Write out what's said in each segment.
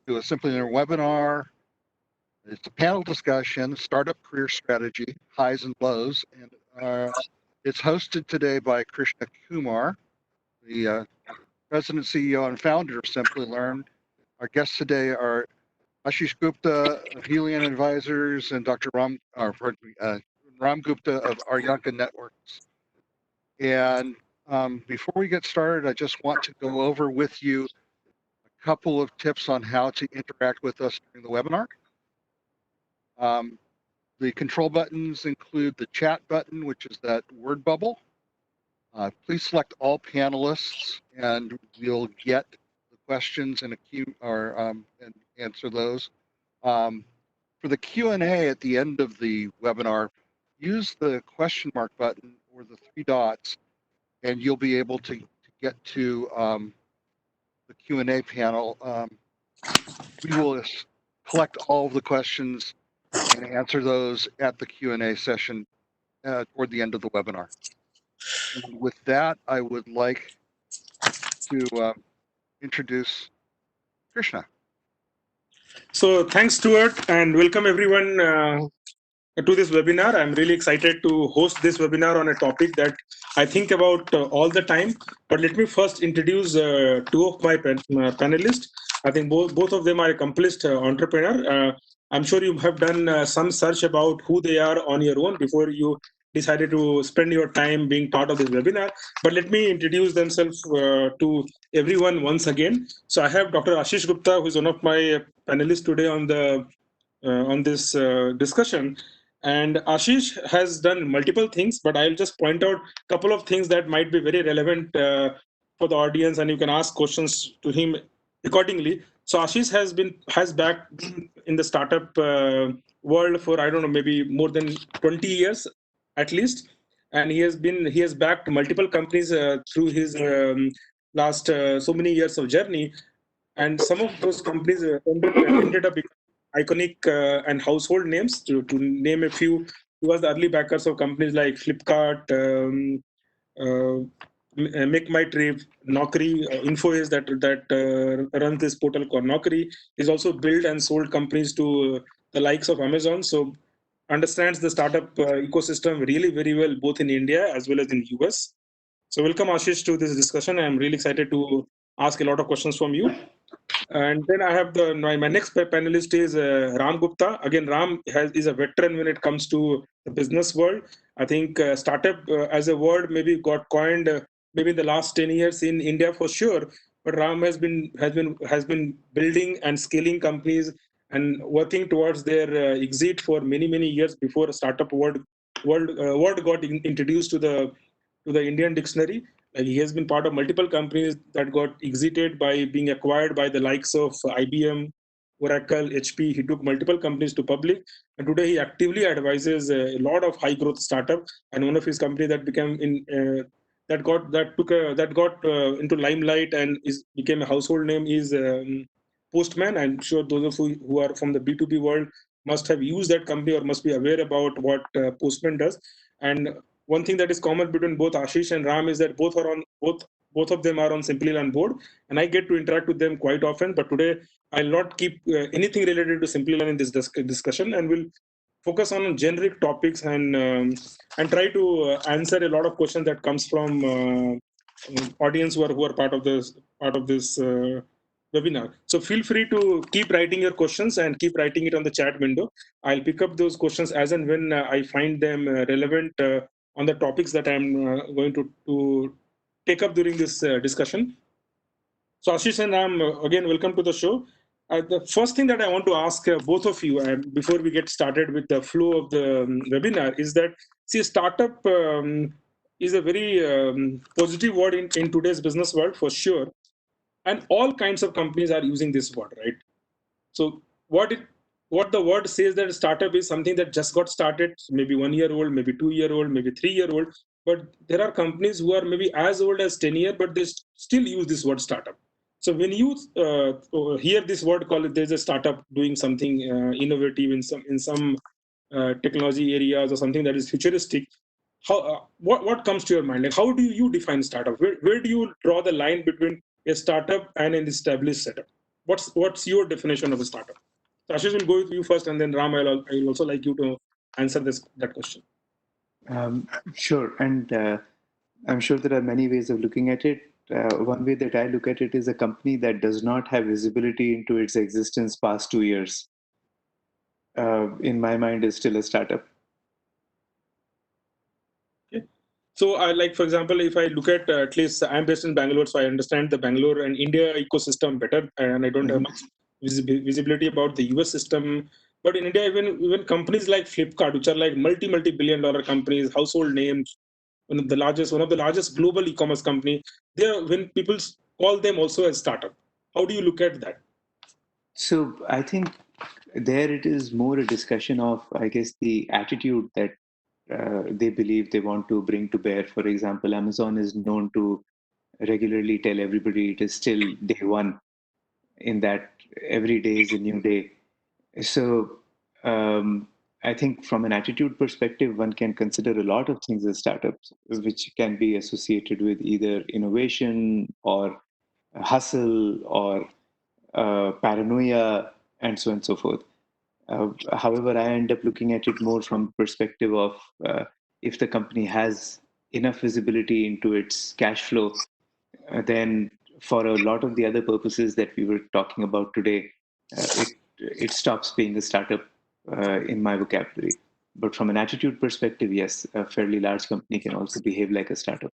to a Simplilearn webinar. It's a panel discussion, startup career strategy, highs and lows, and it's hosted today by Krishna Kumar, the President, CEO, and founder of Simplilearn. Our guests today are Ashish Gupta of Helion Advisors and Dr. Ram Gupta of Aryanka Networks. And before we get started, I just want to go over with you a couple of tips on how to interact with us during the webinar. The control buttons include the chat button, which is that word bubble. Please select all panelists, and you'll get the questions in a queue or and answer those. For the Q&A at the end of the webinar, use the question mark button or the three dots, and you'll be able to get to the Q&A panel. We will collect all of the questions and answer those at the Q&A session toward the end of the webinar. And with that, I would like to introduce Krishna. So thanks, Stuart, and welcome everyone to this webinar. I'm really excited to host this webinar on a topic that I think about all the time. But let me first introduce two of my panelists. I think both of them are accomplished entrepreneur. I'm sure you have done some search about who they are on your own before you decided to spend your time being part of this webinar. But let me introduce themselves to everyone once again. So I have Dr. Ashish Gupta, who is one of my panelists today on this discussion. And Ashish has done multiple things, but I'll just point out a couple of things that might be very relevant for the audience, and you can ask questions to him accordingly. So Ashish has back in the startup world for, I don't know, maybe more than 20 years at least, and he has backed multiple companies through his last so many years of journey, and some of those companies ended up becoming iconic and household names. To name a few, he was the early backers of companies like Flipkart, MakeMyTrip, Naukri, Infoedge that runs this portal called Naukri. He's also built and sold companies to the likes of Amazon. So understands the startup ecosystem really very well, both in India as well as in US. So welcome, Ashish, to this discussion. I'm really excited to ask a lot of questions from you. And then I have my next panelist is Ram Gupta. Again, Ram is a veteran when it comes to the business world. I think startup as a word maybe got coined maybe in the last 10 years in India for sure. But Ram has been building and scaling companies and working towards their exit for many years before a startup word got introduced to the Indian dictionary. He has been part of multiple companies that got exited by being acquired by the likes of IBM, Oracle, HP. He took multiple companies to public, and today he actively advises a lot of high growth startups. And one of his companies that became into limelight and became a household name is Postman. I'm sure those of you who are from the B2B world must have used that company or must be aware about what Postman does. And one thing that is common between both Ashish and Ram is that both of them are on Simplilearn board, and I get to interact with them quite often. But today I'll not keep anything related to Simplilearn in this discussion, and we'll focus on generic topics and try to answer a lot of questions that comes from audience who are part of this webinar. So feel free to keep writing your questions and keep writing it on the chat window. I'll pick up those questions as and when I find them relevant on the topics that I'm going to take up during this discussion. So Ashish and Ram, again, welcome to the show. The first thing that I want to ask both of you before we get started with the flow of the webinar is that, see, startup is a very positive word in today's business world for sure. And all kinds of companies are using this word, right? So what the word says that a startup is something that just got started, maybe 1 year old, maybe 2 year old, maybe 3 year old. But there are companies who are maybe as old as 10 years, but they still use this word startup. So when you hear this word called, there's a startup doing something innovative in some technology areas or something that is futuristic, what comes to your mind? Like, how do you define startup? Where do you draw the line between a startup and an established setup? what's your definition of a startup? So Ashish will go with you first, and then Ram, I'll also like you to answer that question. Sure, and I'm sure there are many ways of looking at it. One way that I look at it is a company that does not have visibility into its existence past 2 years. In my mind, is still a startup. Okay. So I like, for example, if I look at least I'm based in Bangalore, so I understand the Bangalore and India ecosystem better, and I don't have much visibility about the US system. But in India, even companies like Flipkart, which are like multi-billion-dollar companies, household names, one of the largest global e-commerce company, when people call them also a startup. How do you look at that? So I think there it is more a discussion of, I guess, the attitude that they believe they want to bring to bear. For example, Amazon is known to regularly tell everybody it is still day one, in that every day is a new day. So I think from an attitude perspective, one can consider a lot of things as startups, which can be associated with either innovation or hustle or paranoia and so on and so forth. However, I end up looking at it more from the perspective of if the company has enough visibility into its cash flow, then for a lot of the other purposes that we were talking about today, it stops being a startup in my vocabulary. But from an attitude perspective, yes, a fairly large company can also behave like a startup.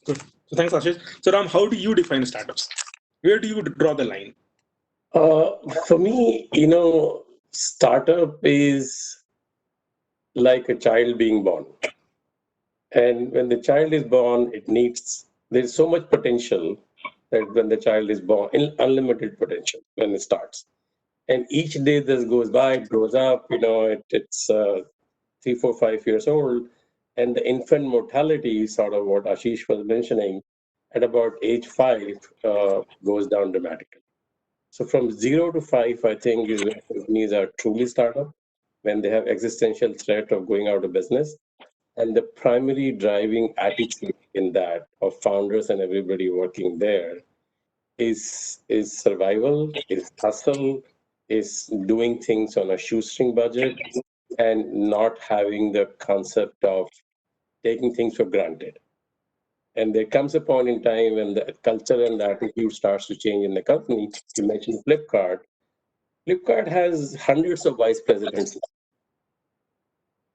Good. So thanks, Ashish. So Ram, how do you define startups? Where do you draw the line? For me, startup is like a child being born. And when the child is born, there's so much potential that when the child is born, unlimited potential when it starts. And each day this goes by, it grows up, it's 3, 4, 5 years old. And the infant mortality is sort of what Ashish was mentioning, at about age 5 goes down dramatically. So from 0 to 5, I think is when companies are truly startup, when they have existential threat of going out of business. And the primary driving attitude in that of founders and everybody working there is survival, is hustle, is doing things on a shoestring budget, and not having the concept of taking things for granted. And there comes a point in time when the culture and the attitude starts to change in the company. You mentioned Flipkart. Flipkart has hundreds of vice presidents.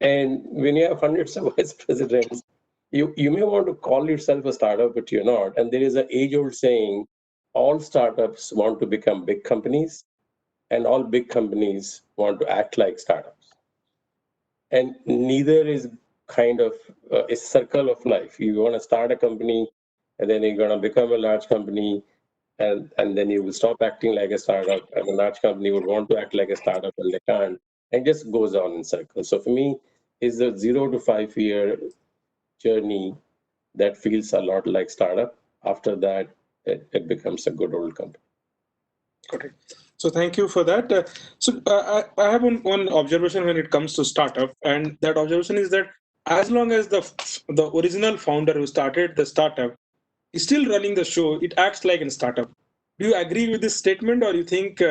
And when you have hundreds of vice presidents, you may want to call yourself a startup, but you're not. And there is an age-old saying, all startups want to become big companies, and all big companies want to act like startups. And neither is kind of a circle of life. You want to start a company, and then you're going to become a large company, and then you will stop acting like a startup, and a large company would want to act like a startup, and they can't. And it just goes on in circles. So for me, it's a 0 to 5 year journey that feels a lot like startup. After that, it becomes a good old company. Got it. So thank you for that. I have one observation when it comes to startup, and that observation is that as long as the original founder who started the startup is still running the show, it acts like a startup. Do you agree with this statement, or you think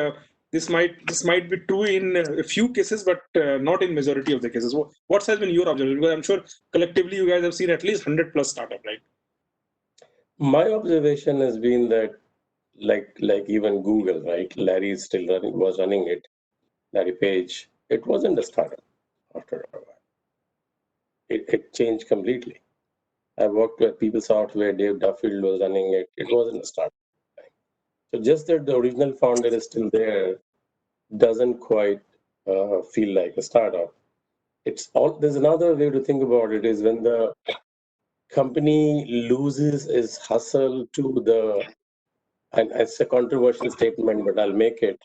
this might be true in a few cases, but not in majority of the cases? What has been your observation? Because I'm sure collectively you guys have seen at least 100 plus startup, right? My observation has been that, like even Google, right? Larry is still was running it. Larry Page. It wasn't a startup after a while. It changed completely. I worked with PeopleSoft where Dave Duffield was running it. It wasn't a startup. So just that the original founder is still there doesn't quite feel like a startup. There's another way to think about it is when the company loses its hustle to and it's a controversial statement, but I'll make it,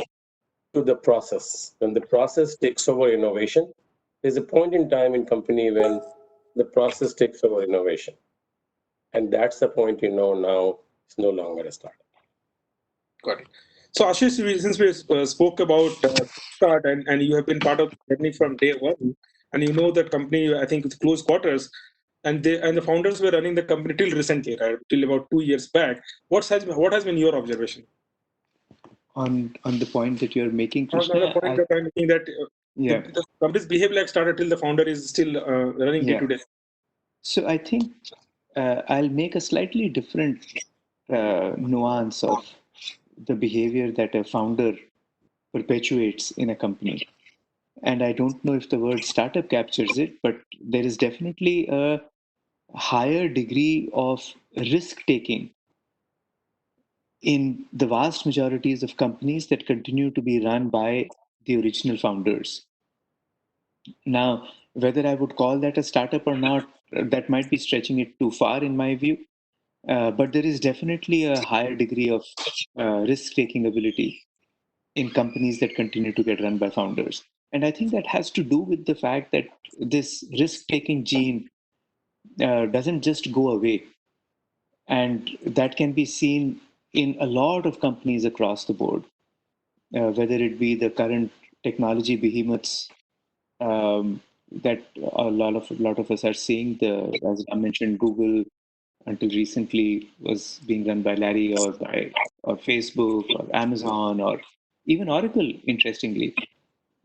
to the process. When the process takes over innovation, there's a point in time in company when the process takes over innovation. And that's the point now it's no longer a startup. Got it. So Ashish, since we spoke about Flipkart and you have been part of the journey from day one, and you know that company, I think it's close quarters, and the founders were running the company till recently, right? Till about 2 years back. What has been your observation? on the point that you're making, On Krishna, the point that I'm making that yeah, the companies behave like startup till the founder is still running day yeah. to day. So I think I'll make a slightly different nuance of the behavior that a founder perpetuates in a company. And I don't know if the word startup captures it, but there is definitely a higher degree of risk taking in the vast majorities of companies that continue to be run by the original founders. Now, whether I would call that a startup or not, that might be stretching it too far in my view. But there is definitely a higher degree of risk taking ability in companies that continue to get run by founders. And I think that has to do with the fact that this risk taking gene doesn't just go away. And that can be seen in a lot of companies across the board, whether it be the current technology behemoths that a lot of us are seeing. As I mentioned, Google until recently was being run by Larry or Facebook or Amazon or even Oracle. Interestingly,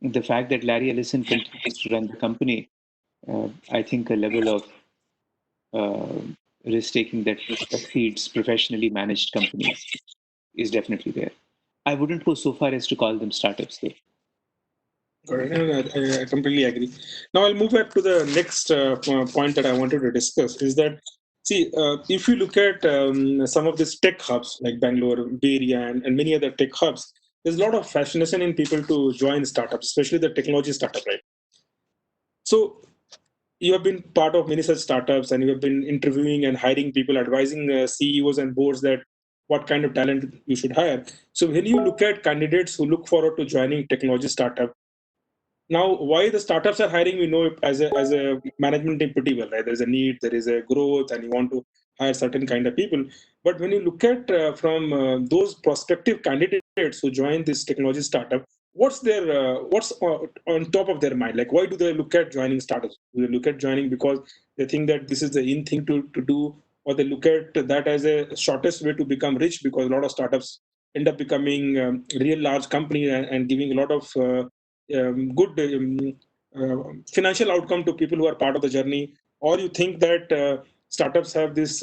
the fact that Larry Ellison continues to run the company, I think a level of uh, risk taking that exceeds professionally managed companies is definitely there. I wouldn't go so far as to call them startups, though. Correct. I completely agree. Now I'll move back to the next point that I wanted to discuss is that, see, if you look at some of these tech hubs like Bangalore, Bay Area, and many other tech hubs, there's a lot of fascination in people to join startups, especially the technology startup, right? So you have been part of many such startups and you have been interviewing and hiring people, advising CEOs and boards that what kind of talent you should hire. So when you look at candidates who look forward to joining technology startup, now why the startups are hiring, we know as a management team pretty well, right? There's a need, there is a growth, and you want to hire certain kind of people. But when you look at from those prospective candidates who join this technology startup, what's on top of their mind? Like, why do they look at joining startups? Do they look at joining because they think that this is the in thing to do, or they look at that as a shortest way to become rich? Because a lot of startups end up becoming real large company and giving a lot of good financial outcome to people who are part of the journey, or you think that startups have this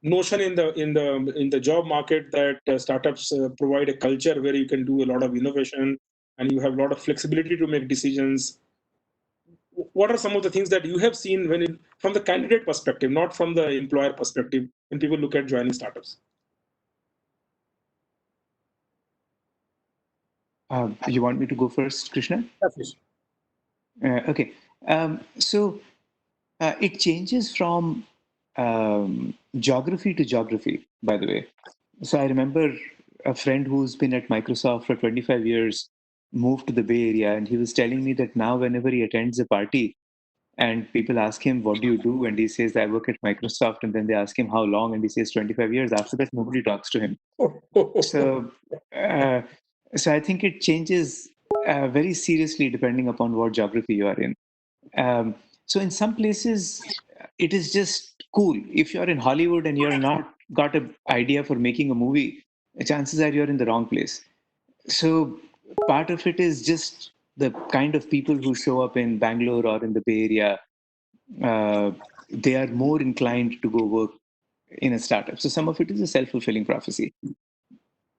notion in the job market that startups provide a culture where you can do a lot of innovation and you have a lot of flexibility to make decisions. What are some of the things that you have seen from the candidate perspective, not from the employer perspective, when people look at joining startups? You want me to go first, Krishna? Yes. Okay. So it changes from geography to geography, by the way. So I remember a friend who's been at Microsoft for 25 years moved to the Bay Area, and he was telling me that now whenever he attends a party and people ask him, "What do you do?" and he says, "I work at Microsoft," and then they ask him how long, and he says 25 years. After that, nobody talks to him. So, uh, so I think it changes very seriously depending upon what geography you are in. So in some places, it is just cool. If you're in Hollywood and you're not got an idea for making a movie, chances are you're in the wrong place. So part of it is just the kind of people who show up in Bangalore or in the Bay Area. Uh, they are more inclined to go work in a startup. So some of it is a self-fulfilling prophecy.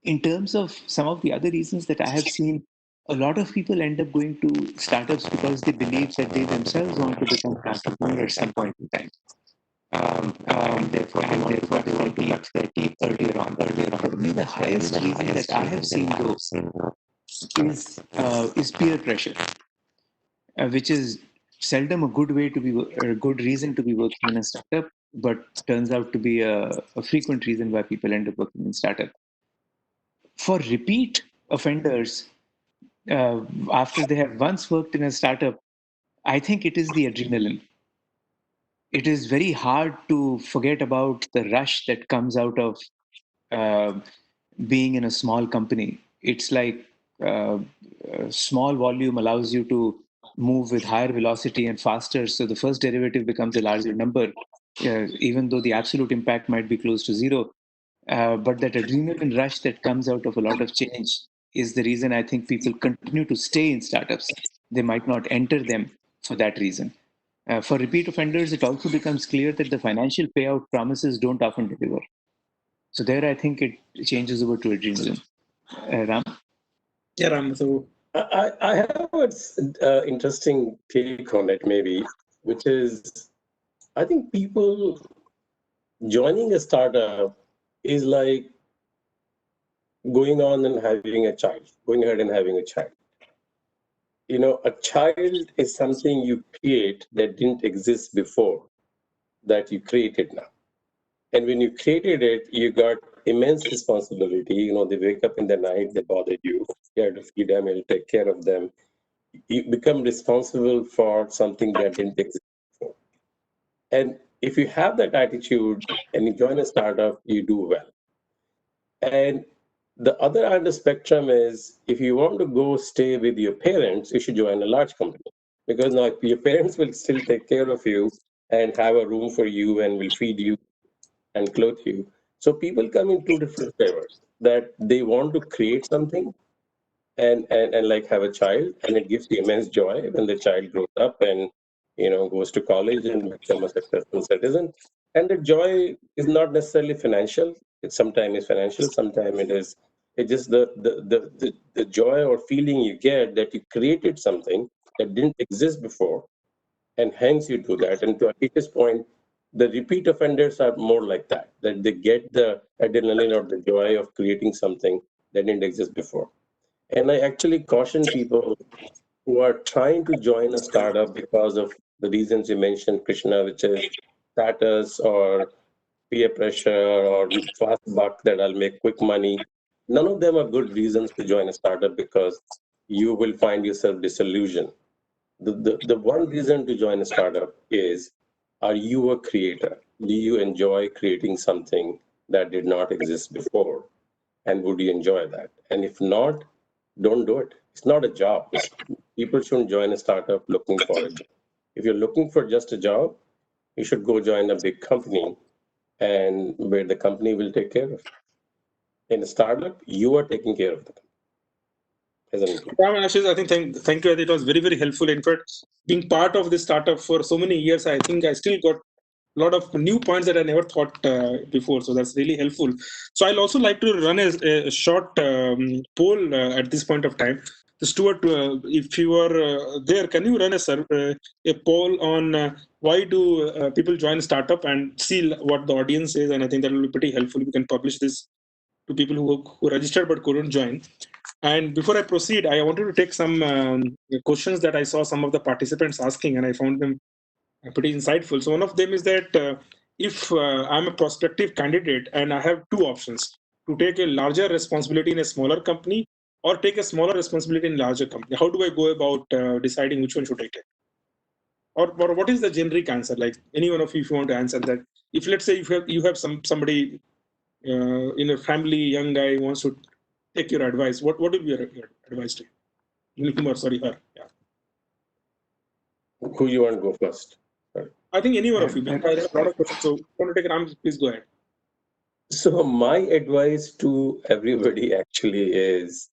In terms of some of the other reasons that I have seen, a lot of people end up going to startups because they believe that they themselves want to become an entrepreneur at some point in time. And therefore they want to touch their teeth earlier on. For me, the highest reason that I have seen though is peer pressure, which is seldom a good reason to be working in a startup, but turns out to be a frequent reason why people end up working in startup. For repeat offenders, after they have once worked in a startup, I think it is the adrenaline. It is very hard to forget about the rush that comes out of uh, being in a small company. It's like small volume allows you to move with higher velocity and faster. So the first derivative becomes a larger number, even though the absolute impact might be close to zero. But that adrenaline rush that comes out of a lot of change is the reason I think people continue to stay in startups. They might not enter them for that reason. For repeat offenders, it also becomes clear that the financial payout promises don't often deliver. So there, I think it changes over to adrenaline. Ram? Yeah, Ram. So I have an interesting take on it, maybe, which is I think people joining a startup is like going on and having a child, going ahead and having a child. You know, a child is something you create that didn't exist before, that you created now. And when you created it, you got immense responsibility. You know, they wake up in the night, they bother you. You have to feed them, you take care of them. You become responsible for something that didn't exist before. And if you have that attitude and you join a startup, you do well. And the other end of the spectrum is if you want to go stay with your parents, you should join a large company. Because now your parents will still take care of you and have a room for you and will feed you and clothe you. So people come in two different flavors, that they want to create something and like have a child, and it gives you immense joy when the child grows up and goes to college and become a successful citizen. And the joy is not necessarily financial. It sometimes is financial, sometimes it's just the joy or feeling you get that you created something that didn't exist before, and hence you do that. And to Akish's point, the repeat offenders are more like that they get the adrenaline or the joy of creating something that didn't exist before. And I actually caution people who are trying to join a startup because of the reasons you mentioned, Krishna, which is status or peer pressure or fast buck that I'll make quick money. None of them are good reasons to join a startup, because you will find yourself disillusioned. The one reason to join a startup is, are you a creator? Do you enjoy creating something that did not exist before? And would you enjoy that? And if not, don't do it. It's not a job. People shouldn't join a startup looking for a job. If you're looking for just a job, you should go join a big company, and where the company will take care of you. In a startup, you are taking care of the company as an employee. Ram and Ashish, I think thank you. It was very, very helpful. In fact, being part of this startup for so many years, I think I still got a lot of new points that I never thought before. So that's really helpful. So I'll also like to run a short poll at this point of time. So Stuart, if you are there, can you run a poll on why do people join startup, and see what the audience says? And I think that will be pretty helpful. We can publish this to people who registered but couldn't join. And before I proceed, I wanted to take some questions that I saw some of the participants asking, and I found them pretty insightful. So one of them is that if I'm a prospective candidate and I have two options, to take a larger responsibility in a smaller company or take a smaller responsibility in a larger company, how do I go about deciding which one should I take? Or what is the generic answer? Like any one of you, if you want to answer that. If let's say you have somebody in a family, young guy wants to take your advice, what would be your advice to him or sorry her? Yeah. Who you want to go first? Sorry. I think any one of you. I have a lot of questions, so if you want to take Ram, please go ahead. So my advice to everybody actually is,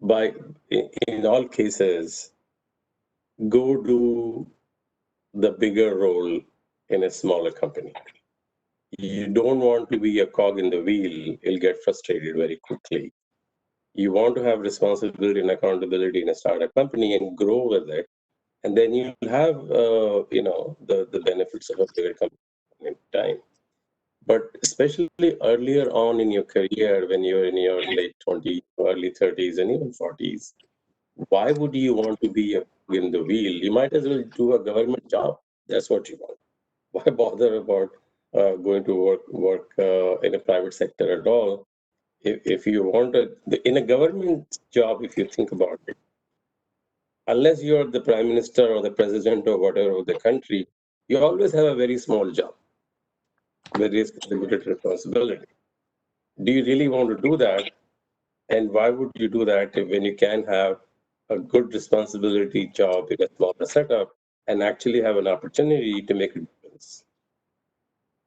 in all cases, go do the bigger role in a smaller company. You don't want to be a cog in the wheel. You'll get frustrated very quickly. You want to have responsibility and accountability in a startup company and grow with it. And then you'll have, the benefits of a bigger company in time. But especially earlier on in your career, when you're in your late 20s, early 30s, and even 40s, why would you want to be in the wheel? You might as well do a government job. That's what you want. Why bother about going to work in a private sector at all? If you want in a government job, if you think about it, unless you're the prime minister or the president or whatever of the country, you always have a very small job. There is limited responsibility. Do you really want to do that? And why would you do that when you can have a good responsibility job in a smaller setup and actually have an opportunity to make a difference?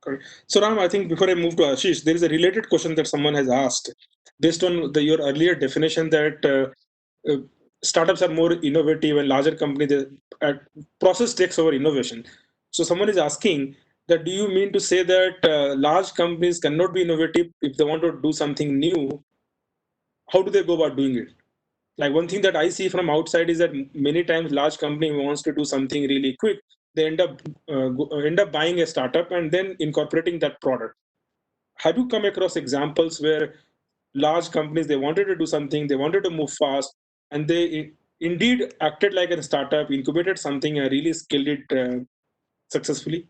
Correct. So Ram, I think before I move to Ashish, there is a related question that someone has asked based on your earlier definition that startups are more innovative and larger companies, process takes over innovation. So someone is asking that, do you mean to say that large companies cannot be innovative if they want to do something new? How do they go about doing it? Like one thing that I see from outside is that many times large company wants to do something really quick. They end up buying a startup and then incorporating that product. Have you come across examples where large companies, they wanted to do something, they wanted to move fast, and they indeed acted like a startup, incubated something, and really scaled it successfully?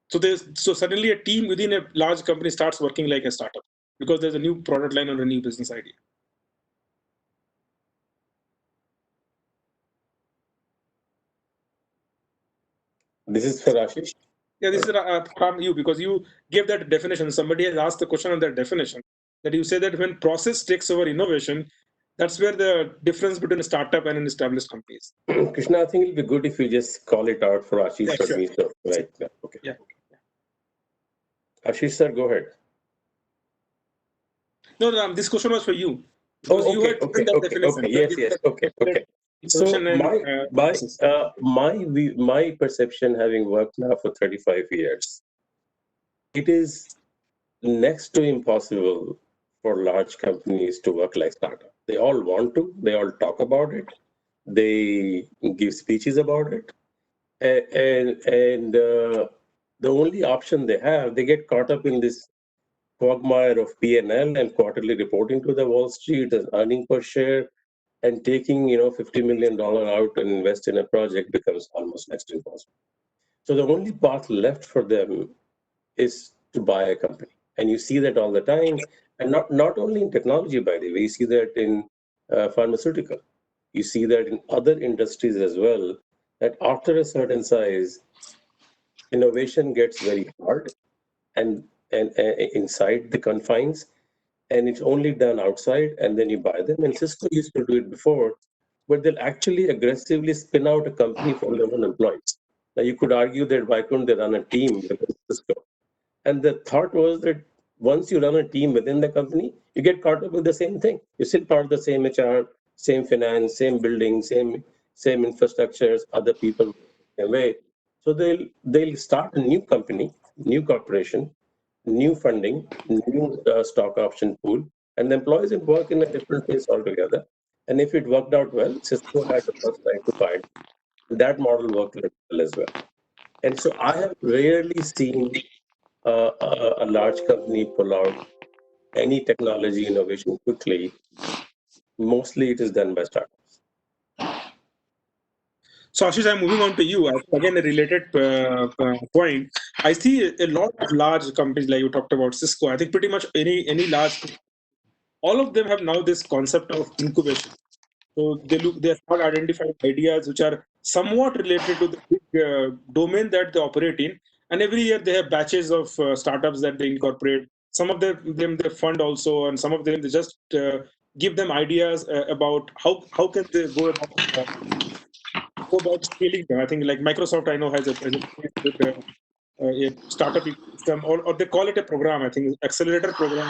So suddenly a team within a large company starts working like a startup because there's a new product line or a new business idea. This is for Ashish. Yeah, this is from you because you gave that definition. Somebody has asked the question on that definition, that you say that when process takes over innovation, that's where the difference between a startup and an established company is. Krishna, I think it'll be good if you just call it out for Ashish Yeah, or sure. me. So, right. Yeah, okay. Yeah. Ashish sir, go ahead. No, this question was for you. Oh, Because you okay, had okay, that okay, definition. okay. Yes, okay, okay. So my perception, having worked now for 35 years, it is next to impossible for large companies to work like startup. They all want to, they all talk about it, they give speeches about it, and the only option they have, they get caught up in this quagmire of P&L and quarterly reporting to the Wall Street and earning per share, and taking $50 million out and invest in a project becomes almost next to impossible. So the only path left for them is to buy a company. And you see that all the time, and not only in technology, by the way, you see that in pharmaceutical. You see that in other industries as well, that after a certain size, innovation gets very hard and inside the confines, and it's only done outside, and then you buy them. And Cisco used to do it before, but they'll actually aggressively spin out a company from their own employees. Now, you could argue that why couldn't they run a team within Cisco? And the thought was that once you run a team within the company, you get caught up with the same thing. You're still part of the same HR, same finance, same building, same infrastructures, other people away. So they'll start a new company, new corporation, new funding, new stock option pool, and the employees will work in a different place altogether. And if it worked out well, Cisco had the first right to buy it. That model worked well as well. And so I have rarely seen a large company pull out any technology innovation quickly. Mostly it is done by startups. So Ashish, I'm moving on to you. Again, a related point. I see a lot of large companies like you talked about Cisco. I think pretty much any large, all of them have now this concept of incubation. So they start identifying ideas which are somewhat related to the big domain that they operate in, and every year they have batches of startups that they incorporate. Some of them they fund also, and some of them they just give them ideas about how can they go about scaling them. I think like Microsoft, I know has a a startup ecosystem, or they call it a program. I think accelerator program.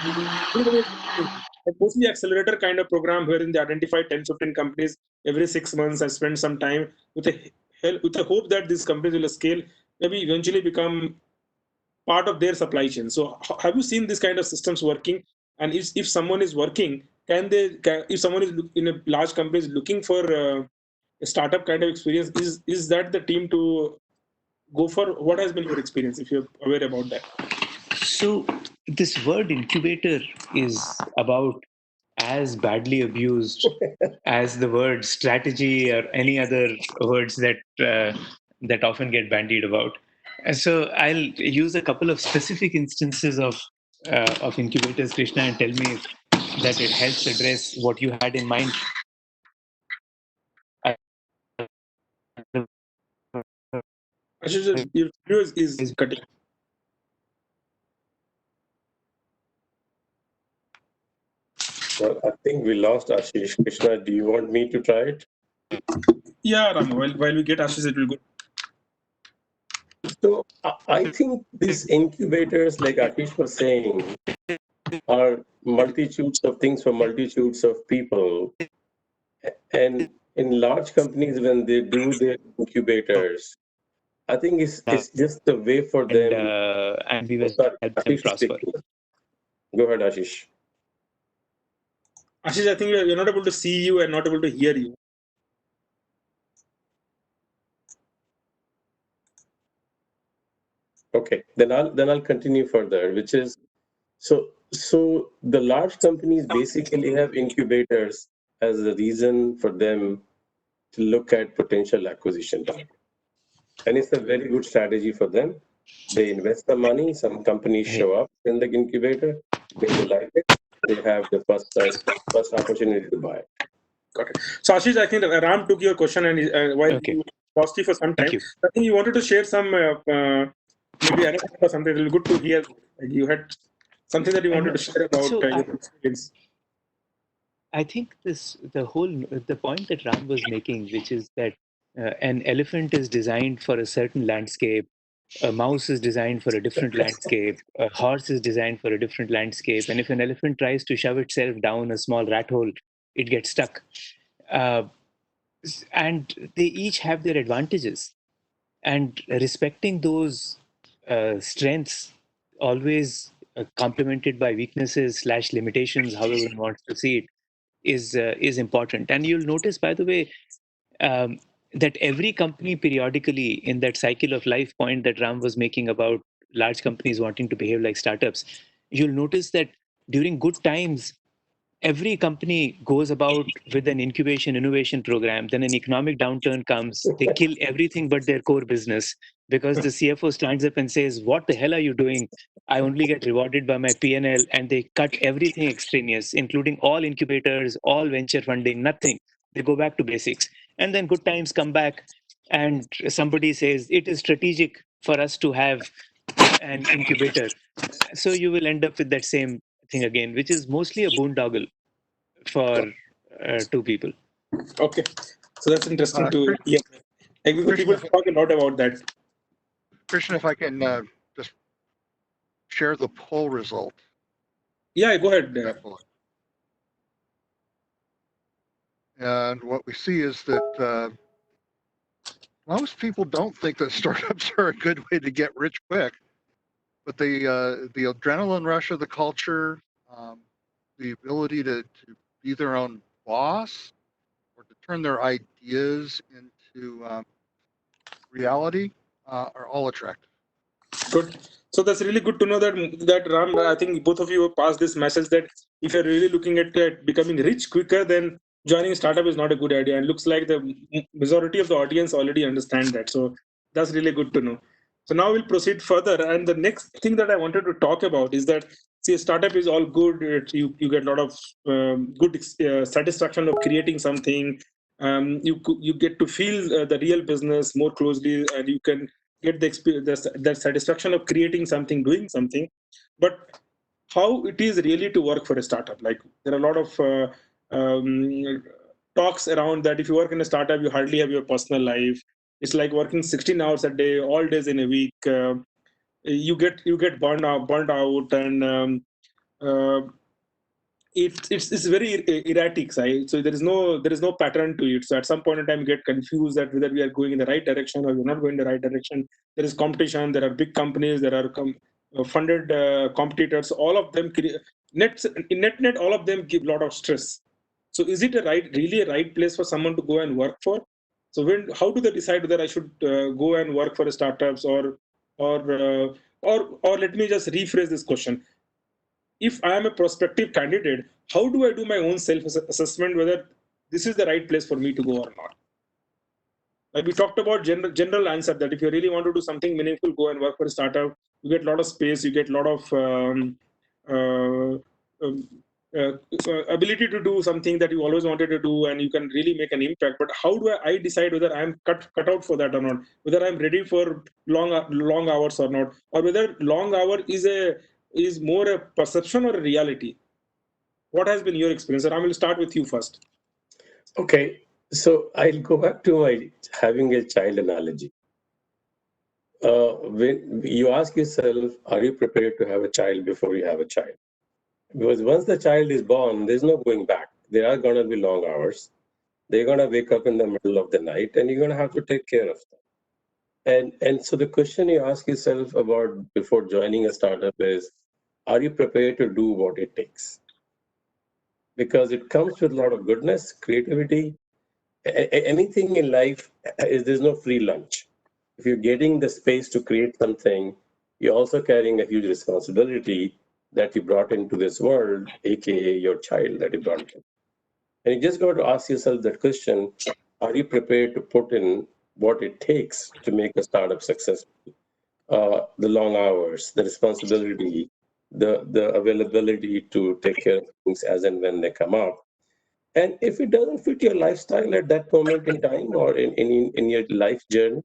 And mostly accelerator kind of program wherein they identify 10, 15 companies every 6 months and spend some time with a hope that these companies will scale, maybe eventually become part of their supply chain. So have you seen this kind of systems working? And if someone is working, if someone is in a large company is looking for a startup kind of experience, is that the team to go for? What has been your experience, if you're aware about that? So this word incubator is about as badly abused as the word strategy or any other words that often get bandied about. And so I'll use a couple of specific instances of incubators, Krishna, and tell me if that it helps address what you had in mind. Ashish, your video is cutting. Well, I think we lost Ashish. Krishna, do you want me to try it? Yeah, Rama, while we get Ashish, it will go. So I think these incubators, like Ashish was saying, are multitudes of things for multitudes of people. And in large companies, when they do their incubators, I think it's just a way for them. And we will Sorry, help them Ashish is prosper. speaking. Go ahead, Ashish. Ashish, I think you're not able to see you and not able to hear you. Okay, then I'll continue further, which is so the large companies basically have incubators as a reason for them to look at potential acquisition target. And it's a very good strategy for them. They invest the money, some companies show up in the incubator, when they like it, they have the first opportunity to buy it. Got it. So Ashish, I think Ram took your question and while Okay. you lost you for some time, Thank you. I think you wanted to share some maybe anecdote or something. It'll be good to hear. You had something that you wanted to share about So your experience. I think the point that Ram was making, which is that an elephant is designed for a certain landscape, a mouse is designed for a different landscape, a horse is designed for a different landscape, and if an elephant tries to shove itself down a small rat hole, it gets stuck. Uh, and they each have their advantages, and respecting those strengths, always complemented by weaknesses / limitations, however one wants to see it, is important. And you'll notice, by the way, um, that every company periodically, in that cycle of life point that Ram was making about large companies wanting to behave like startups, you'll notice that during good times, every company goes about with an incubation innovation program. Then an economic downturn comes, they kill everything but their core business, because the CFO stands up and says, what the hell are you doing? I only get rewarded by my P&L. And they cut everything extraneous, including all incubators, all venture funding, nothing. They go back to basics. And then good times come back, and somebody says it is strategic for us to have an incubator. So you will end up with that same thing again, which is mostly a boondoggle for two people. Okay, so that's interesting to Krishna, hear. Because people talk a lot about that. Krishna, if I can just share the poll result. Yeah, go ahead. And what we see is that most people don't think that startups are a good way to get rich quick, but the adrenaline rush of the culture, the ability to be their own boss, or to turn their ideas into reality, are all attractive. Good. So that's really good to know that Ram, I think both of you have passed this message that if you're really looking at becoming rich quicker, then joining a startup is not a good idea. And looks like the majority of the audience already understand that. So that's really good to know. So now we'll proceed further. And the next thing that I wanted to talk about is that, see, a startup is all good. You get a lot of good satisfaction of creating something. You get to feel the real business more closely, and you can get the experience, the satisfaction of creating something, doing something. But how it is really to work for a startup? Like, there are a lot of talks around that if you work in a startup, you hardly have your personal life. It's like working 16 hours a day, all days in a week. You get burned out, and it's very erratic, right? So there is no pattern to it. So at some point in time, you get confused that whether we are going in the right direction or we're not going in the right direction. There is competition. There are big companies. There are funded competitors. All of them net all of them give a lot of stress. So is it really a right place for someone to go and work for? So how do they decide whether I should go and work for startups or let me just rephrase this question. If I am a prospective candidate, how do I do my own self-assessment whether this is the right place for me to go or not? Like we talked about general answer that if you really want to do something meaningful, go and work for a startup. You get a lot of space. You get a lot of uh, um, ability to do something that you always wanted to do, and you can really make an impact. But how do I decide whether I'm cut out for that or not? Whether I'm ready for long hours or not, or whether long hour is more a perception or a reality? What has been your experience? And I will start with you first. Okay, so I'll go back to my having a child analogy. when you ask yourself, are you prepared to have a child before you have a child? Because once the child is born, there's no going back. There are going to be long hours. They're going to wake up in the middle of the night, and you're going to have to take care of them. And so the question you ask yourself about before joining a startup is, are you prepared to do what it takes? Because it comes with a lot of goodness, creativity. Anything in life is there's no free lunch. If you're getting the space to create something, you're also carrying a huge responsibility that you brought into this world, aka your child that you brought in. And you just got to ask yourself that question: are you prepared to put in what it takes to make a startup successful? The long hours, the responsibility, the availability to take care of things as and when they come up. And if it doesn't fit your lifestyle at that moment in time or in your life journey,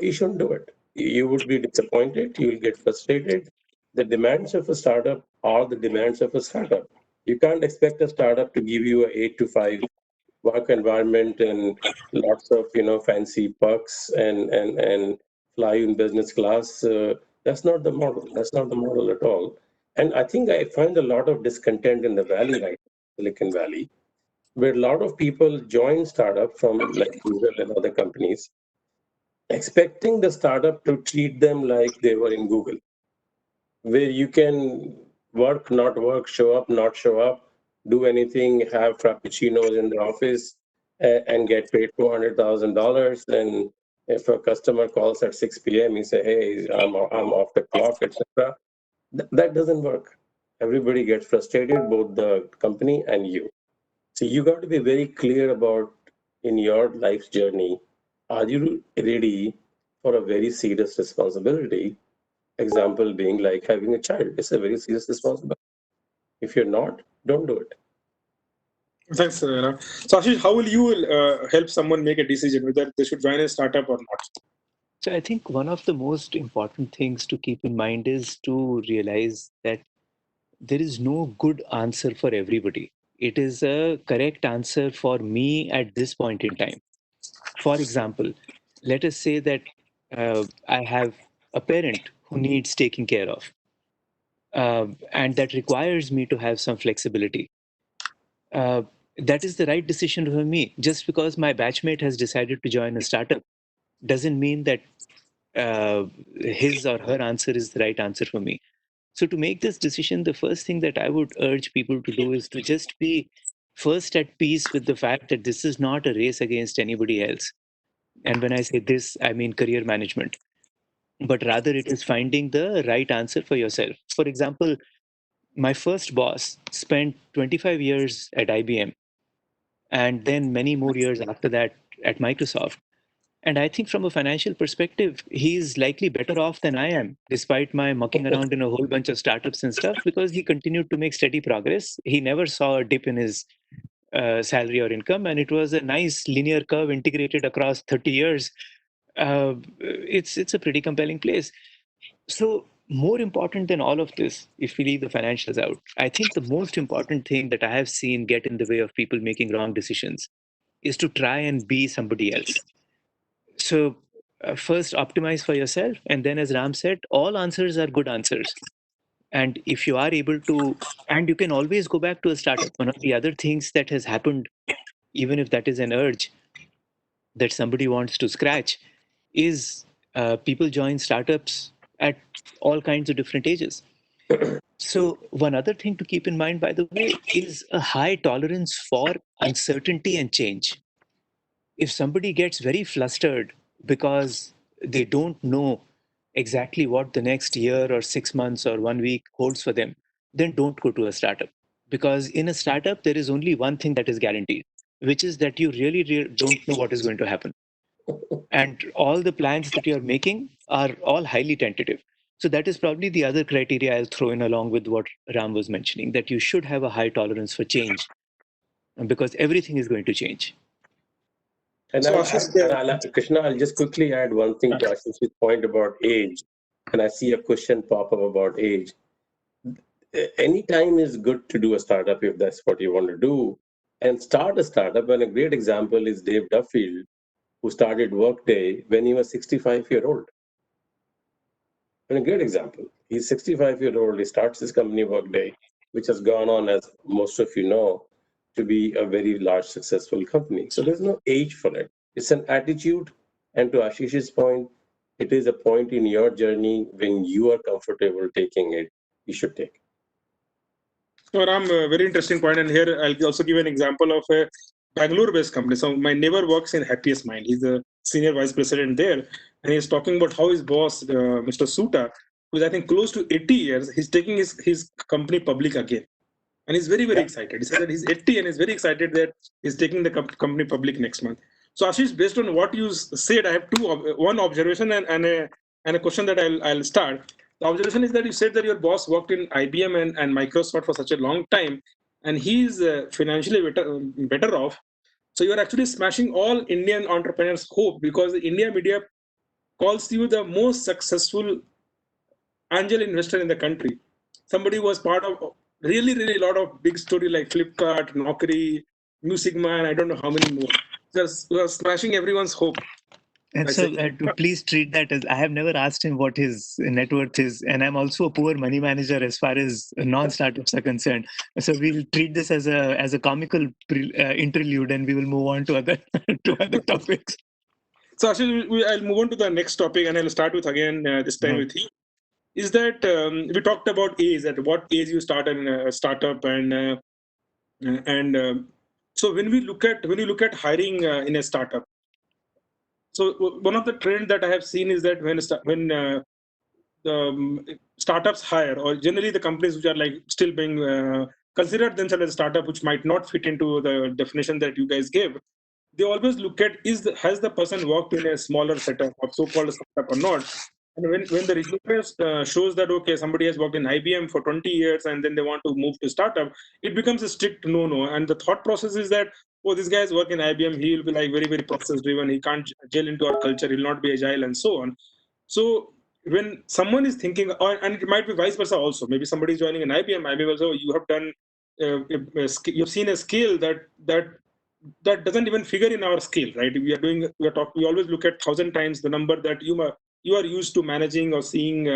you shouldn't do it. You would be disappointed, you will get frustrated. The demands of a startup are the demands of a startup. You can't expect a startup to give you a 8 to 5 work environment and lots of fancy perks and fly in business class. That's not the model. That's not the model at all. And I think I find a lot of discontent in the valley right now, Silicon Valley, where a lot of people join startup from like Google and other companies, expecting the startup to treat them like they were in Google, where you can work, not work, show up, not show up, do anything, have frappuccinos in the office, and get paid $400,000. And if a customer calls at 6 p.m., you say, "Hey, I'm off the clock," etc. That doesn't work. Everybody gets frustrated, both the company and you. So you got to be very clear about in your life's journey, are you ready for a very serious responsibility? Example being like having a child. It's a very serious responsibility. If you're not, don't do it. Thanks, Ram. So, Ashish, how will you help someone make a decision whether they should join a startup or not? So I think one of the most important things to keep in mind is to realize that there is no good answer for everybody. It is a correct answer for me at this point in time. For example, let us say that I have a parent who needs taking care of, and that requires me to have some flexibility. Uh, that is the right decision for me. Just because my batchmate has decided to join a startup doesn't mean that uh, his or her answer is the right answer for me. So, to make this decision, the first thing that I would urge people to do is to just be first at peace with the fact that this is not a race against anybody else. And when I say this, I mean career management, but rather it is finding the right answer for yourself. For example, my first boss spent 25 years at IBM and then many more years after that at Microsoft. And I think from a financial perspective, he's likely better off than I am, despite my mucking around in a whole bunch of startups and stuff, because he continued to make steady progress. He never saw a dip in his salary or income, and it was a nice linear curve integrated across 30 years. It's a pretty compelling place. So, more important than all of this, if we leave the financials out, I think the most important thing that I have seen get in the way of people making wrong decisions is to try and be somebody else. So, first optimize for yourself, and then, as Ram said, all answers are good answers. And if you are able to, and you can always go back to a startup. One of the other things that has happened, even if that is an urge that somebody wants to scratch, is people join startups at all kinds of different ages. So, one other thing to keep in mind, by the way, is a high tolerance for uncertainty and change. If somebody gets very flustered because they don't know exactly what the next year or 6 months or 1 week holds for them, then don't go to a startup. Because in a startup, there is only one thing that is guaranteed, which is that you really, really don't know what is going to happen. And all the plans that you're making are all highly tentative. So that is probably the other criteria I'll throw in along with what Ram was mentioning, that you should have a high tolerance for change because everything is going to change. And So, Ashish, Krishna, I'll just quickly add one thing to Ashish's point about age. And I see a question pop up about age. Any time is good to do a startup if that's what you want to do. And start a startup. And a great example is Dave Duffield, who started Workday when he was 65 years old. And a great example. He's 65-year-old. He starts his company Workday, which has gone on, as most of you know, to be a very large, successful company. So there's no age for it. It's an attitude. And to Ashish's point, it is a point in your journey when you are comfortable taking it, you should take it. So Ram, a very interesting point, and here I'll also give an example of a Bangalore-based company. So my neighbor works in Happiest Mind. He's the senior vice president there, and he's talking about how his boss, Mr. Suta, who's I think close to 80 years, he's taking his company public again, and he's very excited. He said that he's 80 and he's very excited that he's taking the company public next month. So Ashish, based on what you said, I have one observation and a question that I'll start. The observation is that you said that your boss worked in IBM and Microsoft for such a long time, and he's financially better off. So you're actually smashing all Indian entrepreneurs' hope, because the India media calls you the most successful angel investor in the country. Somebody who was part of really a lot of big story like Flipkart, Naukri, MuSigma, and I don't know how many more. Just smashing everyone's hope. And so please treat that as, I have never asked him what his net worth is. And I'm also a poor money manager as far as non-startups are concerned. So we'll treat this as a comical interlude, and we will move on to other topics. So Ashish, I'll move on to the next topic, and I'll start with again this time with you. Is that we talked about age, at what age you start a startup, and so when you look at hiring in a startup, so one of the trends that I have seen is that when the startups hire, or generally the companies which are like still being considered themselves as a startup, which might not fit into the definition that you guys gave, they always look at has the person worked in a smaller setup or so-called startup or not. And when the resume shows that okay, somebody has worked in IBM for 20 years and then they want to move to startup, it becomes a strict no. And the thought process is that, oh, this guy has worked in IBM, he will be like very process driven, he can't gel into our culture, he'll not be agile, and so on. So when someone is thinking, and it might be vice versa also, maybe somebody is joining an IBM also, you have done you've seen a scale that doesn't even figure in our scale, right? We always look at 1,000 times the number that you are used to managing or seeing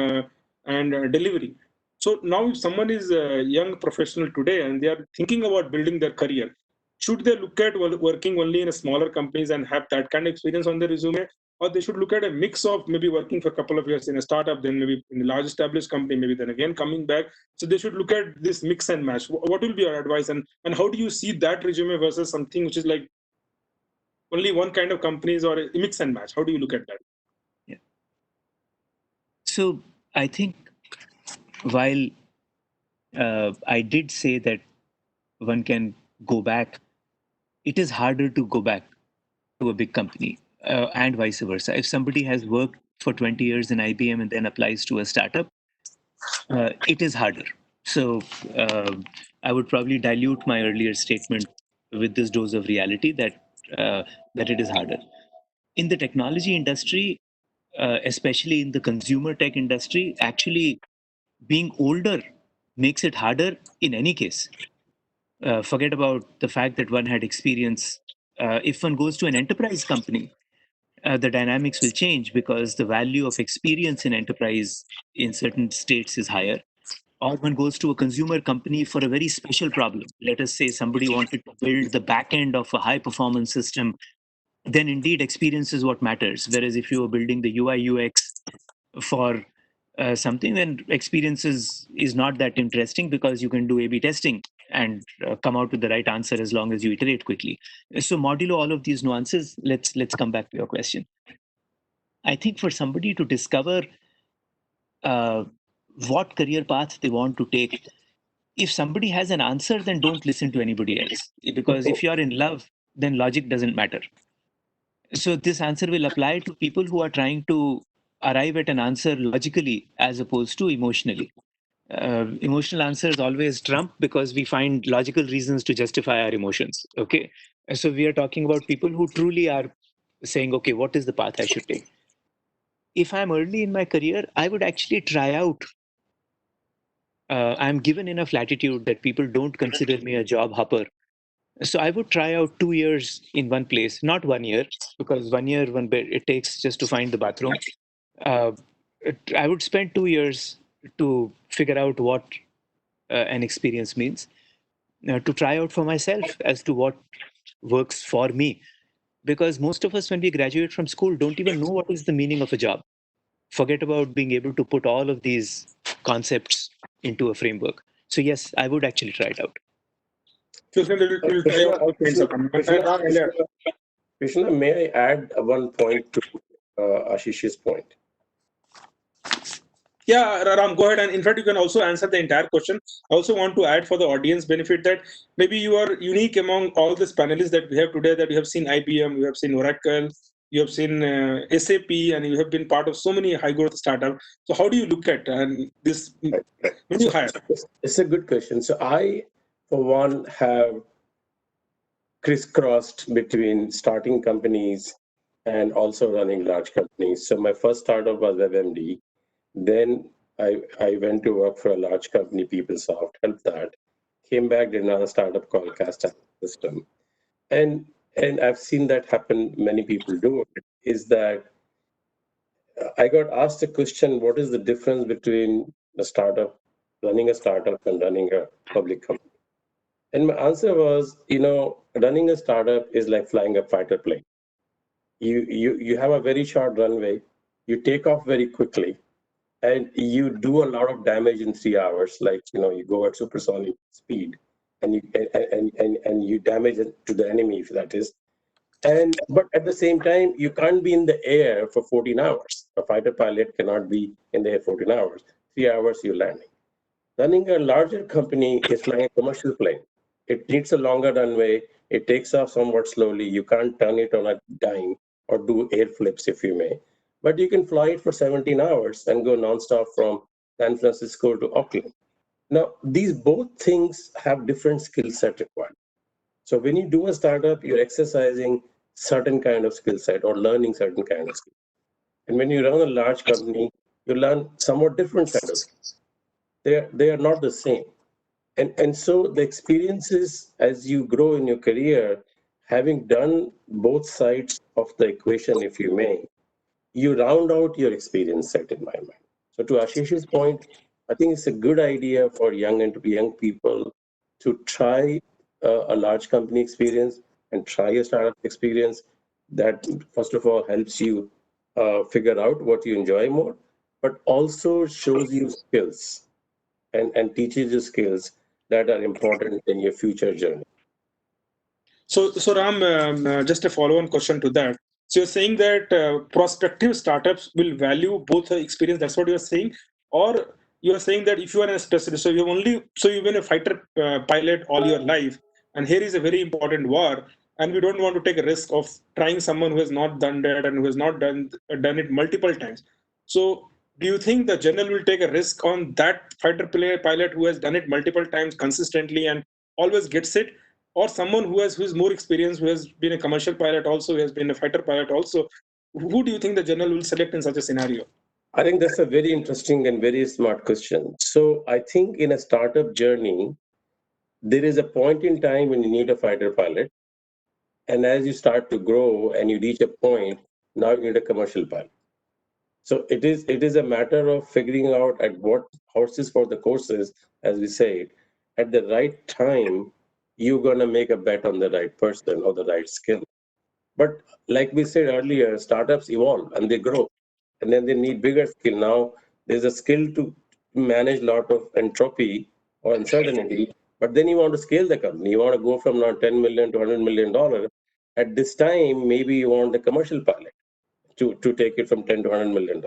and delivering. So now if someone is a young professional today and they are thinking about building their career, should they look at working only in a smaller companies and have that kind of experience on their resume, or they should look at a mix of maybe working for a couple of years in a startup, then maybe in a large established company, maybe then again coming back? So they should look at this mix and match. What will be your advice, and how do you see that resume versus something which is like only one kind of companies, or a mix and match? How do you look at that? Yeah. So I think while I did say that one can go back, it is harder to go back to a big company and vice versa. If somebody has worked for 20 years in IBM and then applies to a startup, it is harder. So I would probably dilute my earlier statement with this dose of reality that it is harder. In the technology industry, especially in the consumer tech industry, actually being older makes it harder in any case. Forget about the fact that one had experience. If one goes to an enterprise company, the dynamics will change because the value of experience in enterprise in certain states is higher. Or one goes to a consumer company for a very special problem. Let us say somebody wanted to build the back end of a high performance system, then indeed experience is what matters. Whereas if you are building the UI UX for something, then experience is not that interesting because you can do A/B testing and come out with the right answer as long as you iterate quickly. So modulo all of these nuances, let's come back to your question. I think for somebody to discover what career path they want to take, if somebody has an answer, then don't listen to anybody else. Because if you're in love, then logic doesn't matter. So this answer will apply to people who are trying to arrive at an answer logically as opposed to emotionally. Emotional answers always trump because we find logical reasons to justify our emotions. Okay. So we are talking about people who truly are saying, okay, what is the path I should take? If I'm early in my career, I would actually try out. I'm given enough latitude that people don't consider me a job hopper. So I would try out 2 years in one place, not 1 year, because 1 year, it takes just to find the bathroom. I would spend 2 years to figure out what an experience means, to try out for myself as to what works for me. Because most of us, when we graduate from school, don't even know what is the meaning of a job. Forget about being able to put all of these concepts into a framework. So yes, I would actually try it out. So we'll try out all kinds of Krishna, may I add one point to Ashish's point? Yeah, Ram, go ahead. And in fact, you can also answer the entire question. I also want to add for the audience benefit that maybe you are unique among all these panelists that we have today, that you have seen IBM, you have seen Oracle, you have seen SAP, and you have been part of so many high growth startups. So how do you look at this when you hire? It's a good question. So I, for one, have crisscrossed between starting companies and also running large companies. So my first startup was WebMD. Then I went to work for a large company, PeopleSoft, helped that. Came back, did another startup called Cast System. And I've seen that happen, many people do it, is that I got asked a question, what is the difference between running a startup and running a public company? And my answer was, running a startup is like flying a fighter plane. You have a very short runway, you take off very quickly, and you do a lot of damage in 3 hours. Like, you go at supersonic speed and you damage it to the enemy, if that is. But at the same time, you can't be in the air for 14 hours. A fighter pilot cannot be in the air 14 hours. 3 hours you're landing. Running a larger company is like a commercial plane. It needs a longer runway. It takes off somewhat slowly. You can't turn it on a dime or do air flips, if you may. But you can fly it for 17 hours and go nonstop from San Francisco to Auckland. Now, these both things have different skill set required. So when you do a startup, you're exercising certain kind of skill set or learning certain kind of skill. And when you run a large company, you learn somewhat different set of skills. They are not the same. And so the experiences as you grow in your career, having done both sides of the equation, if you may, you round out your experience set in my mind. So to Ashish's point, I think it's a good idea for young people to try a large company experience and try a startup experience. That first of all helps you figure out what you enjoy more, but also shows you skills and teaches you skills that are important in your future journey. So Ram, just a follow-on question to that. So you're saying that prospective startups will value both the experience. That's what you're saying, or you're saying that if you are in a specialist, so you've been a fighter pilot all your life, and here is a very important war, and we don't want to take a risk of trying someone who has not done that and who has not done it multiple times. So do you think the general will take a risk on that fighter pilot who has done it multiple times consistently and always gets it? Or someone who's more experienced, who has been a commercial pilot also, who has been a fighter pilot also, who do you think the general will select in such a scenario? I think that's a very interesting and very smart question. So I think in a startup journey, there is a point in time when you need a fighter pilot. And as you start to grow and you reach a point, now you need a commercial pilot. So it is a matter of figuring out at what horses for the courses, as we say, at the right time, you're going to make a bet on the right person or the right skill. But like we said earlier, startups evolve and they grow, and then they need bigger skill. Now there's a skill to manage a lot of entropy or uncertainty, but then you want to scale the company. You want to go from now 10 million to $100 million. At this time, maybe you want the commercial pilot to take it from 10 to $100 million.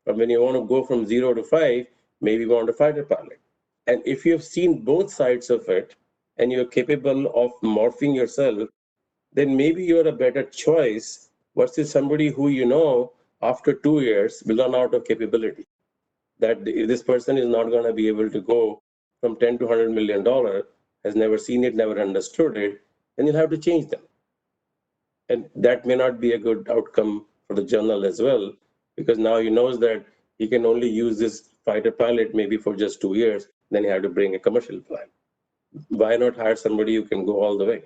But when you want to go from 0 to 5, maybe you want a fighter pilot. And if you've seen both sides of it and you're capable of morphing yourself, then maybe you're a better choice versus somebody who after 2 years will run out of capability. That this person is not going to be able to go from 10 to $100 million, has never seen it, never understood it, and you'll have to change them. And that may not be a good outcome for the journal as well, because now he knows that he can only use this fighter pilot maybe for just 2 years, then you have to bring a commercial pilot. Why not hire somebody who can go all the way?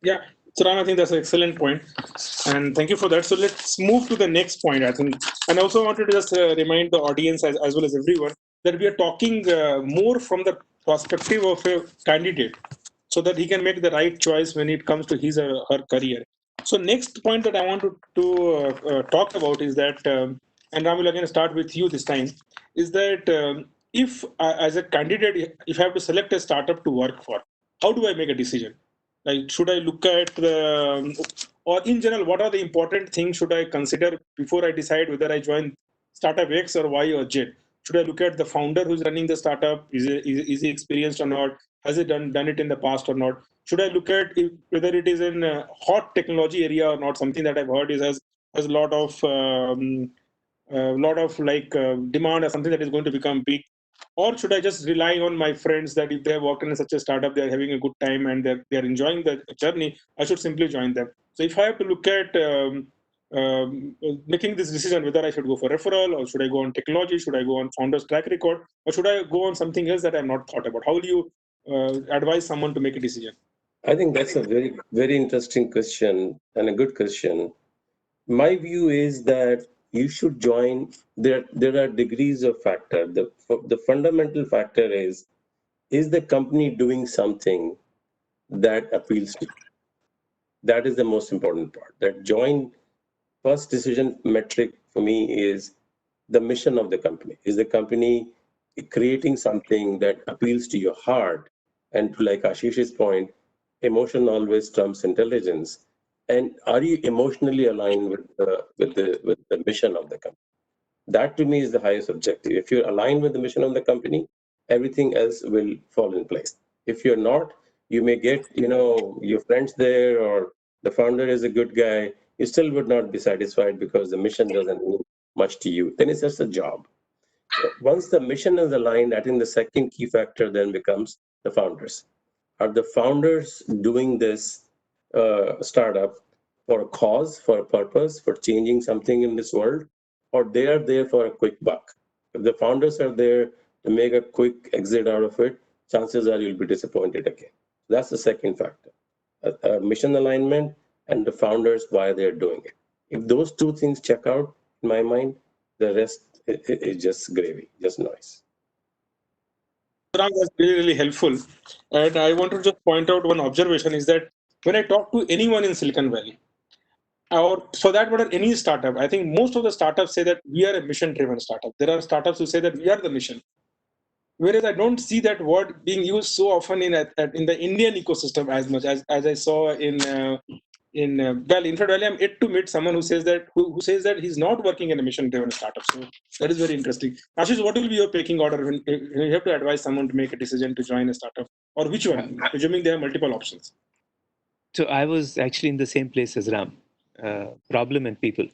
Yeah. So Ram, I think that's an excellent point, and thank you for that. So let's move to the next point, I think. And I also wanted to just remind the audience as well as everyone that we are talking more from the perspective of a candidate, so that he can make the right choice when it comes to his or her career. So next point that I want to talk about is that, and Ram will again start with you this time, is that if as a candidate, if I have to select a startup to work for, how do I make a decision? Like, should I look at or in general, what are the important things should I consider before I decide whether I join startup X or Y or Z? Should I look at the founder who's running the startup? Is he experienced or not? Has he done it in the past or not? Should I look at whether it is in a hot technology area or not? Something that I've heard is has a lot of like demand or something that is going to become big. Or should I just rely on my friends that if they have worked in such a startup, they're having a good time and they're enjoying the journey, I should simply join them. So if I have to look at making this decision whether I should go for referral or should I go on technology, should I go on founder's track record, or should I go on something else that I've not thought about? How will you advise someone to make a decision? I think that's a very, very interesting question and a good question. My view is that you should join. There are degrees of factor. The fundamental factor is the company doing something that appeals to you? That is the most important part. That join first decision metric for me is the mission of the company. Is the company creating something that appeals to your heart? And to like Ashish's point, emotion always trumps intelligence. And are you emotionally aligned with the mission of the company? That to me is the highest objective. If you're aligned with the mission of the company, everything else will fall in place. If you're not, you may get, your friends there or the founder is a good guy, you still would not be satisfied because the mission doesn't mean much to you. Then it's just a job. So once the mission is aligned, I think the second key factor then becomes the founders. Are the founders doing this startup for a cause, for a purpose, for changing something in this world, or they are there for a quick buck? If the founders are there to make a quick exit out of it, chances are you'll be disappointed again. That's the second factor. Mission alignment and the founders, why they're doing it. If those two things check out, in my mind, the rest is just gravy, just noise. Ram, that's really, really helpful. And I want to just point out one observation is that when I talk to anyone in Silicon Valley, or for that matter, any startup, I think most of the startups say that we are a mission-driven startup. There are startups who say that we are the mission. Whereas I don't see that word being used so often in the Indian ecosystem as much as I saw in Valley. In fact, Valley, I'm yet to meet someone who says that who says that he's not working in a mission-driven startup. So that is very interesting. Ashish, what will be your pecking order when you have to advise someone to make a decision to join a startup, or which one, assuming they have multiple options? So I was actually in the same place as Ram, problem and people,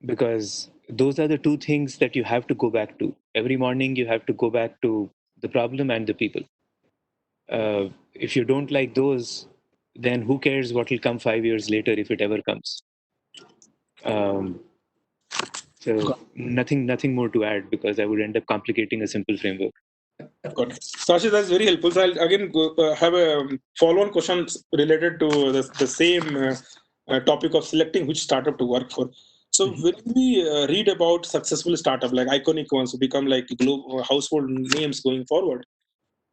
because those are the two things that you have to go back to. Every morning you have to go back to the problem and the people. If you don't like those, then who cares what will come 5 years later, if it ever comes. So nothing more to add, because I would end up complicating a simple framework. Got it. So Ashish, that's very helpful. So I'll again have a follow-on question related to the same topic of selecting which startup to work for. So when we read about successful startup, like iconic ones who become like global household names going forward,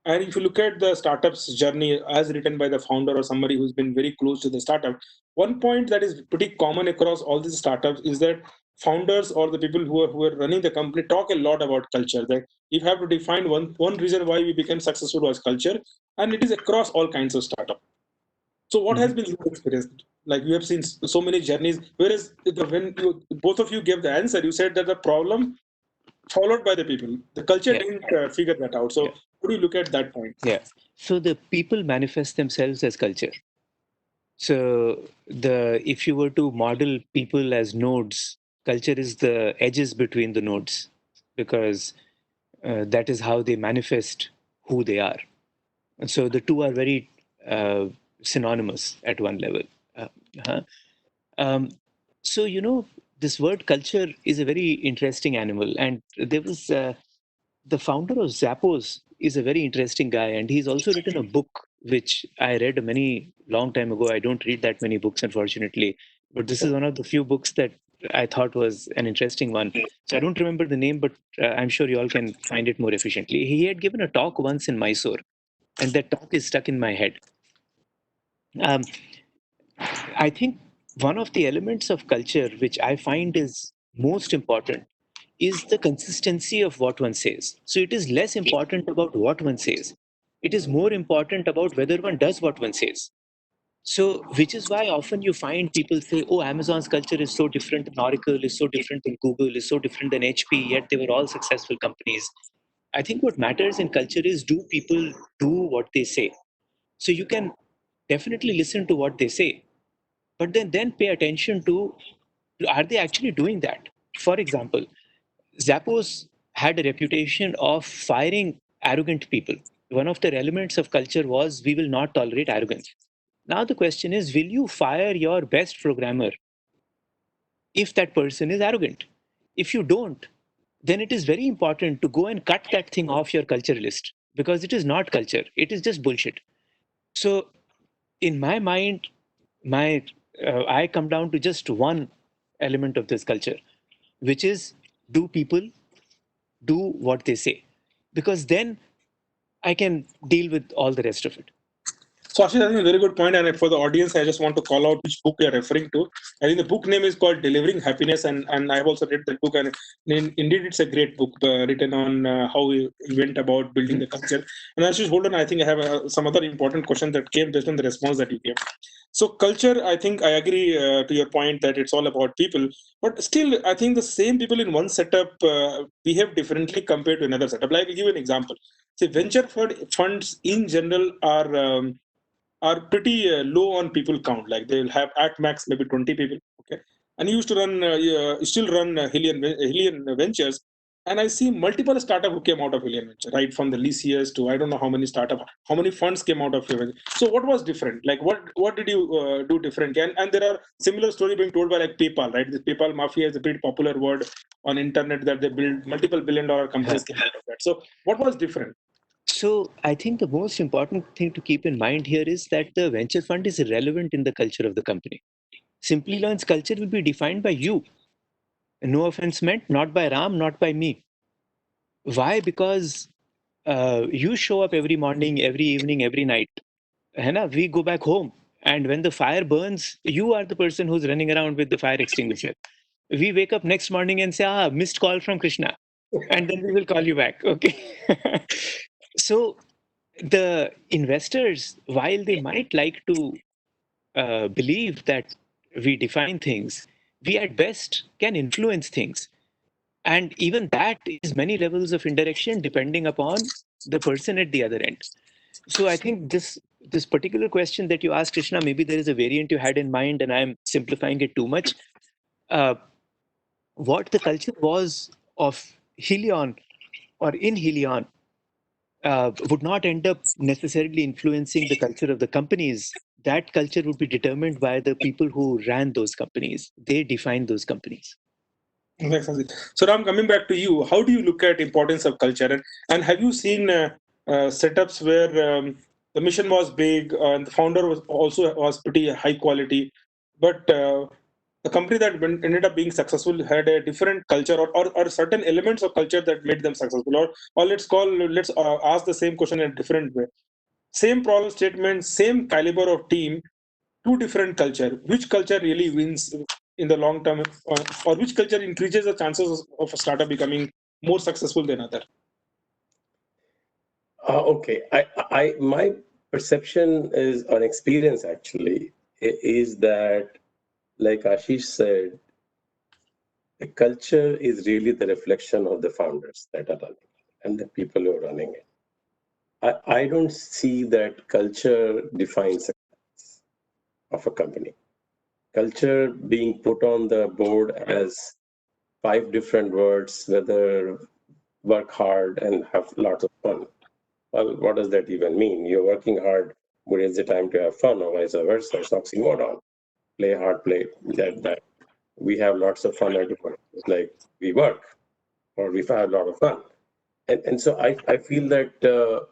and if you look at the startup's journey as written by the founder or somebody who's been very close to the startup, one point that is pretty common across all these startups is that founders or the people who are running the company talk a lot about culture. That if you have to define one reason why we became successful was culture, and it is across all kinds of startup. So what has been your experience? Like, we have seen so many journeys, whereas when both of you gave the answer, you said that the problem followed by the people. The culture didn't figure that out. So how do you look at that point? Yeah. So the people manifest themselves as culture. So if you were to model people as nodes, culture is the edges between the nodes, because that is how they manifest who they are. And so the two are very synonymous at one level. So, this word culture is a very interesting animal. And there was the founder of Zappos is a very interesting guy. And he's also written a book which I read many long time ago. I don't read that many books, unfortunately, but this is one of the few books that I thought was an interesting one. So I don't remember the name, but I'm sure you all can find it more efficiently. He had given a talk once in Mysore, and that talk is stuck in my head. Um, I think one of the elements of culture which I find is most important is the consistency of what one says. So it is less important about what one says. It is more important about whether one does what one says. So, which is why often you find people say, oh, Amazon's culture is so different than Oracle, is so different than Google, is so different than HP, yet they were all successful companies. I think what matters in culture is, do people do what they say? So you can definitely listen to what they say, but then pay attention to, are they actually doing that? For example, Zappos had a reputation of firing arrogant people. One of the elements of culture was, we will not tolerate arrogance. Now the question is, will you fire your best programmer if that person is arrogant? If you don't, then it is very important to go and cut that thing off your culture list, because it is not culture, it is just bullshit. So in my mind, my I come down to just one element of this culture, which is, do people do what they say? Because then I can deal with all the rest of it. So Ashish, I think a very good point, and for the audience, I just want to call out which book you're referring to. I think the book name is called Delivering Happiness, and I've also read that book, and indeed it's a great book written on how we went about building the culture. And Ashish, hold on, I think I have some other important questions that came based on the response that you gave. So culture, I think I agree to your point that it's all about people, but still, I think the same people in one setup behave differently compared to another setup. Like, I'll give you an example. See, venture funds in general are pretty low on people count. Like, they'll have at max maybe 20 people. Okay, and you used to run, still run Helion Ventures, and I see multiple startup who came out of Helion Venture, right from the Lyceus to I don't know how many startup, how many funds came out of Helion. So what was different? Like, what did you do different? And there are similar story being told by like PayPal, right? The PayPal mafia is a pretty popular word on internet, that they build multiple billion-dollar companies came out of that. So what was different? So I think the most important thing to keep in mind here is that the venture fund is irrelevant in the culture of the company. Simplilearn's culture will be defined by you. No offense meant, not by Ram, not by me. Why? Because you show up every morning, every evening, every night. है ना? We go back home. And when the fire burns, you are the person who's running around with the fire extinguisher. We wake up next morning and say, missed call from Krishna. And then we will call you back. Okay. So the investors, while they might like to believe that we define things, we at best can influence things. And even that is many levels of indirection depending upon the person at the other end. So I think this particular question that you asked, Krishna, maybe there is a variant you had in mind and I'm simplifying it too much. Uh, what the culture was of Helion or in Helion would not end up necessarily influencing the culture of the companies. That culture would be determined by the people who ran those companies. They defined those companies. Makes sense. So Ram, coming back to you, how do you look at importance of culture, and have you seen setups where the mission was big and the founder was pretty high quality, but the company that ended up being successful had a different culture, or certain elements of culture that made them successful, or let's ask the same question in a different way. Same problem statement, same caliber of team, two different culture. Which culture really wins in the long term, or which culture increases the chances of a startup becoming more successful than other? Okay, my perception is on experience actually is that, like Ashish said, the culture is really the reflection of the founders that are running it and the people who are running it. I don't see that culture defines success of a company. Culture being put on the board as 5 different words, whether work hard and have lots of fun. Well, what does that even mean? You're working hard, but is the time to have fun, or vice versa? It's oxymoron. Play hard, play that. We have lots of fun at work. It's like we work, or we have a lot of fun. And so I feel that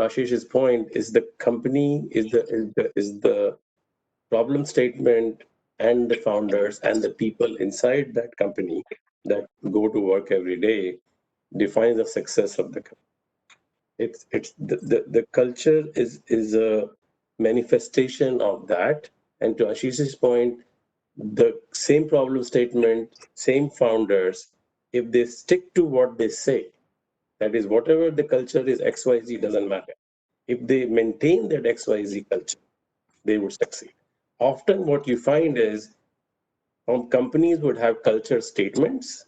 Ashish's point, is the company, is the problem statement, and the founders and the people inside that company that go to work every day defines the success of the company. It's the culture is a manifestation of that. And to Ashish's point, the same problem statement, same founders, if they stick to what they say, that is, whatever the culture is, XYZ doesn't matter. If they maintain that XYZ culture, they would succeed. Often what you find is companies would have culture statements,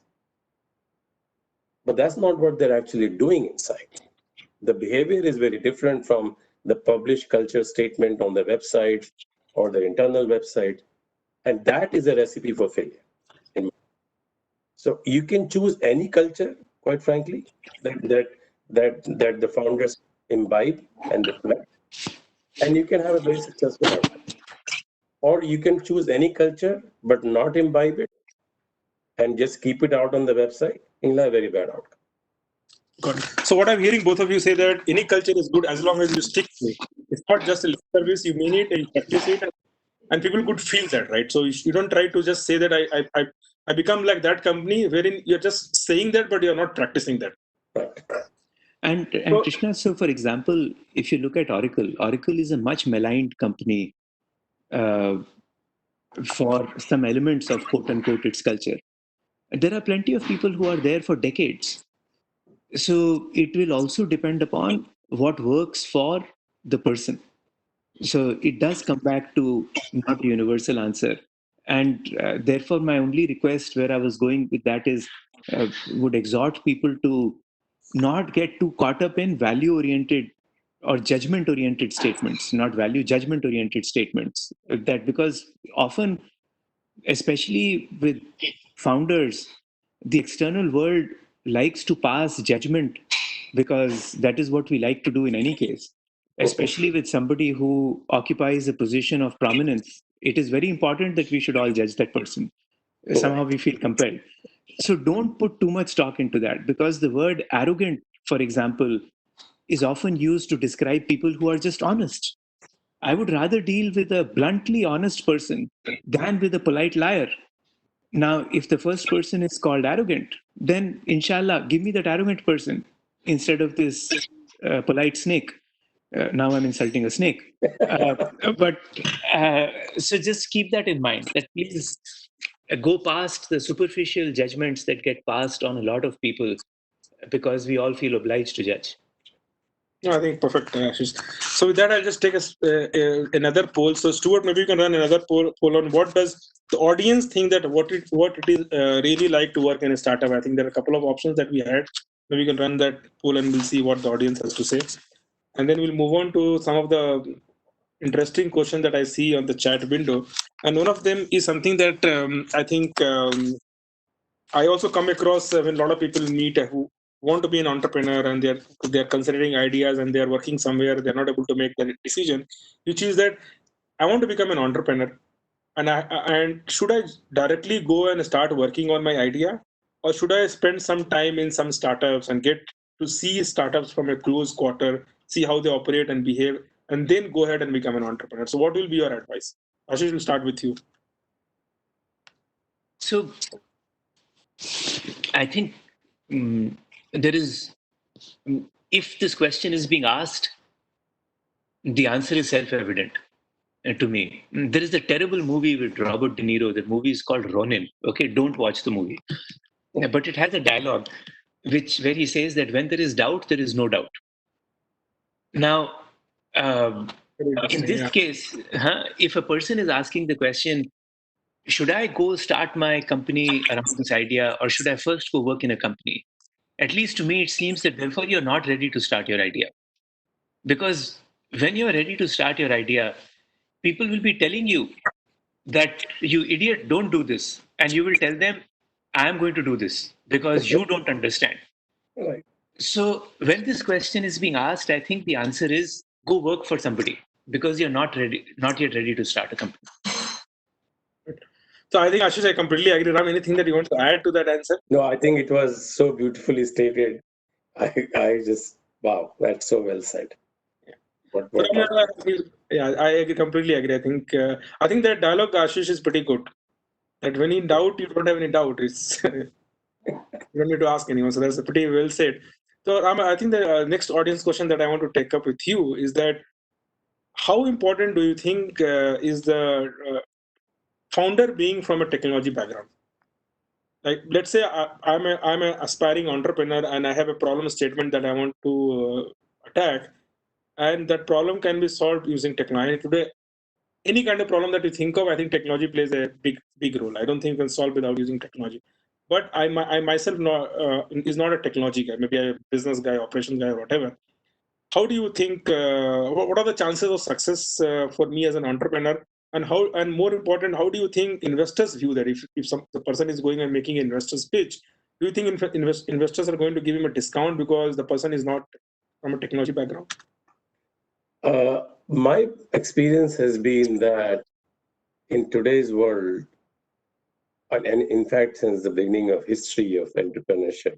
but that's not what they're actually doing inside. The behavior is very different from the published culture statement on the website or the internal website. And that is a recipe for failure. So you can choose any culture, quite frankly, that the founders imbibe and reflect, and you can have a very successful outcome. Or you can choose any culture but not imbibe it and just keep it out on the website, and you'll have a very bad outcome. Got it. So what I'm hearing both of you say that any culture is good as long as you stick to it. It's not just a lip service, you mean it and you practice it, and people could feel that, right? So you don't try to just say that I become like that company, wherein you're just saying that, but you're not practicing that. Right. And Krishna, so for example, if you look at Oracle is a much maligned company for some elements of quote unquote its culture. There are plenty of people who are there for decades. So it will also depend upon what works for the person. So it does come back to not a universal answer. And therefore, my only request where I was going with that is would exhort people to not get too caught up in value oriented or judgment oriented statements, not value judgment oriented statements. That because often, especially with founders, the external world likes to pass judgment because that is what we like to do in any case, especially with somebody who occupies a position of prominence. It is very important that we should all judge that person. Somehow we feel compelled. So don't put too much stock into that, because the word arrogant, for example, is often used to describe people who are just honest. I would rather deal with a bluntly honest person than with a polite liar. Now, if the first person is called arrogant, then inshallah, give me that arrogant person instead of this polite snake. Now I'm insulting a snake. But so just keep that in mind, that please go past the superficial judgments that get passed on a lot of people because we all feel obliged to judge. No, I think perfect, Ashish. So with that, I'll just take another poll. So Stuart, maybe you can run another poll on what does the audience think that what it is really like to work in a startup. I think there are a couple of options that we had. Maybe we can run that poll and we'll see what the audience has to say. And then we'll move on to some of the interesting questions that I see on the chat window. And one of them is something that I think I also come across when a lot of people meet who want to be an entrepreneur and they're considering ideas and they're working somewhere, they're not able to make the decision, which is that I want to become an entrepreneur. And should I directly go and start working on my idea, or should I spend some time in some startups and get to see startups from a close quarter, see how they operate and behave, and then go ahead and become an entrepreneur? So what will be your advice? Ashish, will start with you. So I think there is, if this question is being asked, the answer is self-evident to me. There is a terrible movie with Robert De Niro. The movie is called Ronin. Okay, don't watch the movie. But it has a dialogue where he says that when there is doubt, there is no doubt. Now, in this case, if a person is asking the question, should I go start my company around this idea, or should I first go work in a company? At least to me, it seems that therefore you're not ready to start your idea. Because when you're ready to start your idea, people will be telling you that, you idiot, don't do this. And you will tell them, I am going to do this because you don't understand. Right. So when this question is being asked, I think the answer is go work for somebody because you're not yet ready to start a company. So I think, Ashish, I completely agree. Ram, anything that you want to add to that answer? No, I think it was so beautifully stated. I just, wow, that's so well said. what Yeah, completely agree. I think that dialogue, Ashish, is pretty good. That when in doubt, you don't have any doubt. It's you don't need to ask anyone. So that's pretty well said. So I think the next audience question that I want to take up with you is that how important do you think is the founder being from a technology background? Like, let's say I'm an aspiring entrepreneur and I have a problem statement that I want to attack, and that problem can be solved using technology. Today, any kind of problem that you think of, I think technology plays a big role. I don't think you can solve without using technology. But I myself is not a technology guy. Maybe a business guy, operations guy, or whatever. How do you think? What are the chances of success for me as an entrepreneur? And more important, how do you think investors view that? If the person is going and making an investor's pitch, do you think investors are going to give him a discount because the person is not from a technology background? My experience has been that in today's world, and in fact, since the beginning of history of entrepreneurship,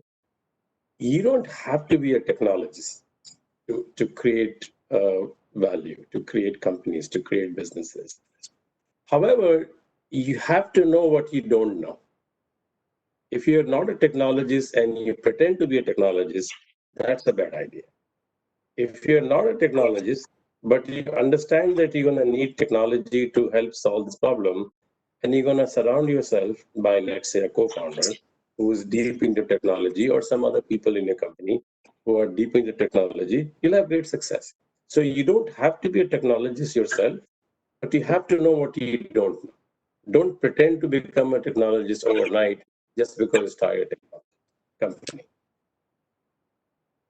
you don't have to be a technologist to create value, to create companies, to create businesses. However, you have to know what you don't know. If you're not a technologist and you pretend to be a technologist, that's a bad idea. If you're not a technologist, but you understand that you're going to need technology to help solve this problem, and you're going to surround yourself by, let's say, a co-founder who is deep into technology, or some other people in your company who are deep into technology, you'll have great success. So you don't have to be a technologist yourself, but you have to know what you don't know. Don't pretend to become a technologist overnight just because you start a technology company.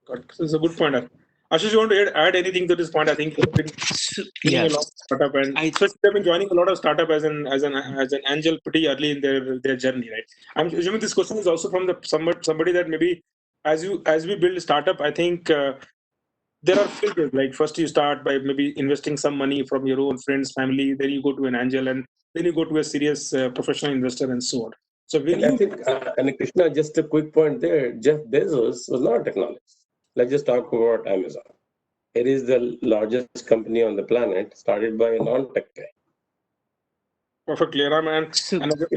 This is a good point. Ashish, you want to add anything to this point? I think you've been joining a lot of startup, and especially they've been joining a lot of startup as an angel pretty early in their journey, right? I'm assuming this question is also from somebody that maybe as we build a startup, I think there are filters. Like, first you start by maybe investing some money from your own friends, family, then you go to an angel, and then you go to a serious professional investor, and so on. So when I think, and Krishna, just a quick point there, Jeff Bezos was not a technologist. Let's just talk about Amazon. It is the largest company on the planet, started by a non-tech guy. Perfectly, Ram, and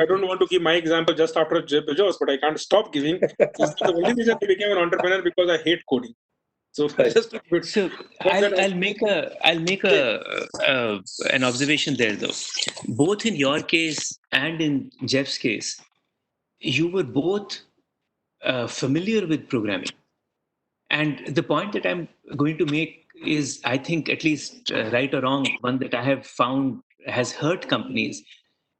I don't want to give my example just after Jeff Bezos, but I can't stop giving. The only reason I became an entrepreneur because I hate coding. So just a bit. So I'll make an observation there though. Both in your case and in Jeff's case, you were both familiar with programming. And the point that I'm going to make is, I think, at least right or wrong, one that I have found has hurt companies.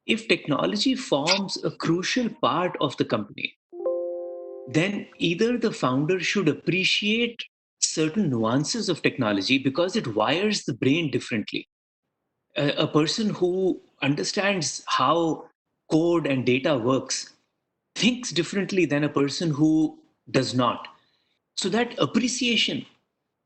If technology forms a crucial part of the company, then either the founder should appreciate certain nuances of technology because it wires the brain differently. A person who understands how code and data works thinks differently than a person who does not. So that appreciation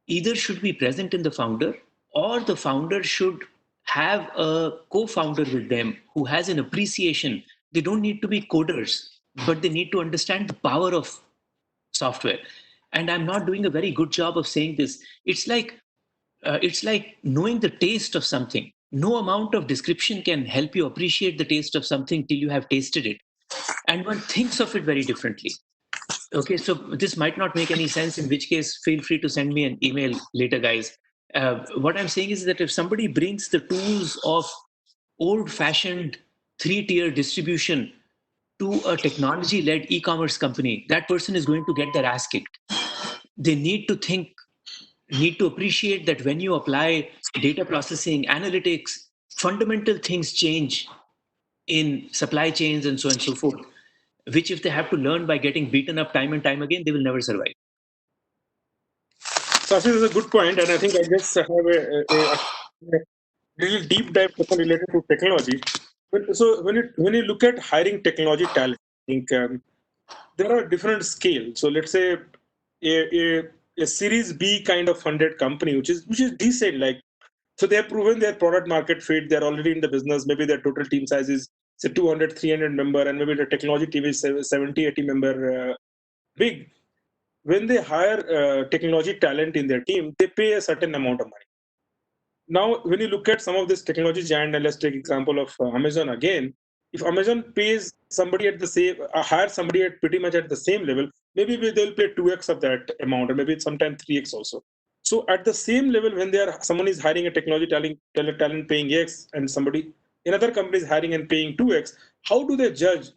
either should be present in the founder, or the founder should have a co-founder with them who has an appreciation. They don't need to be coders, but they need to understand the power of software. And I'm not doing a very good job of saying this. It's like knowing the taste of something. No amount of description can help you appreciate the taste of something till you have tasted it. And one thinks of it very differently. Okay, so this might not make any sense, in which case, feel free to send me an email later, guys. What I'm saying is that if somebody brings the tools of old fashioned 3-tier distribution to a technology led e commerce company, that person is going to get their ass kicked. They need to appreciate that when you apply data processing, analytics, fundamental things change in supply chains and so on and so forth, which if they have to learn by getting beaten up time and time again, they will never survive. So this is a good point, and I think I just have a little deep dive question related to technology. So when you look at hiring technology talent, I think there are different scales. So let's say a Series B kind of funded company, which is decent, like, so they have proven their product market fit. They're already in the business. Maybe their total team size is say 200, 300 member, and maybe the technology team is 70, 80 member big. When they hire technology talent in their team, they pay a certain amount of money. Now, when you look at some of this technology giant, and let's take example of Amazon again. If Amazon pays somebody at the same, hire somebody at pretty much at the same level, maybe they'll pay 2x of that amount, or maybe sometimes 3x also. So at the same level, when someone is hiring a technology talent paying X, and somebody another company is hiring and paying 2x, how do they judge?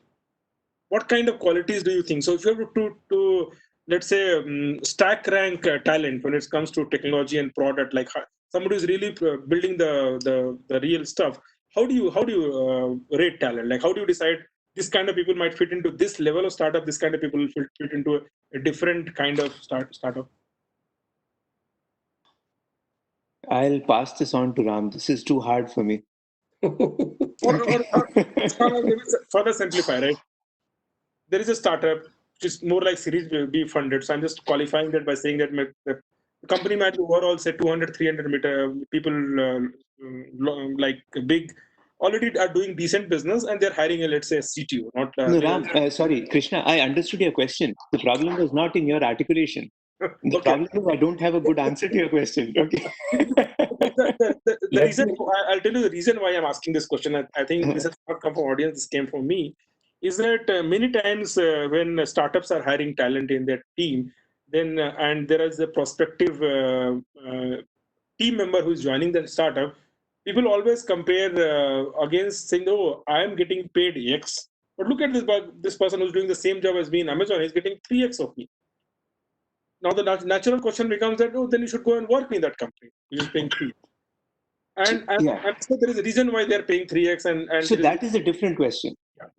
What kind of qualities do you think? So if you have to let's say stack rank talent when it comes to technology and product, like somebody who's really building the real stuff, how do you rate talent? Like how do you decide this kind of people might fit into this level of startup, this kind of people fit into a different kind of startup? I'll pass this on to Ram. This is too hard for me. Or further simplify, right? There is a startup which is more like Series B funded. So I'm just qualifying that by saying that the company might overall say 200, 300 people like big, already are doing decent business, and they're hiring a, let's say, a CTO. Not No, Ram, sorry, Krishna, I understood your question. The problem was not in your articulation. The Okay. problem is I don't have a good answer to your question. Okay. The reason, I'll tell you the reason why I'm asking this question. I think this has not come from audience, this came from me, is that many times when startups are hiring talent in their team, then and there is a prospective team member who is joining the startup, people always compare against saying, oh, I am getting paid X, but look at this person who's doing the same job as me in Amazon, he's getting 3X of me. Now the natural question becomes that, oh, then you should go and work in that company which is paying 3. And so there is a reason why they're paying 3x. And so that is a different question.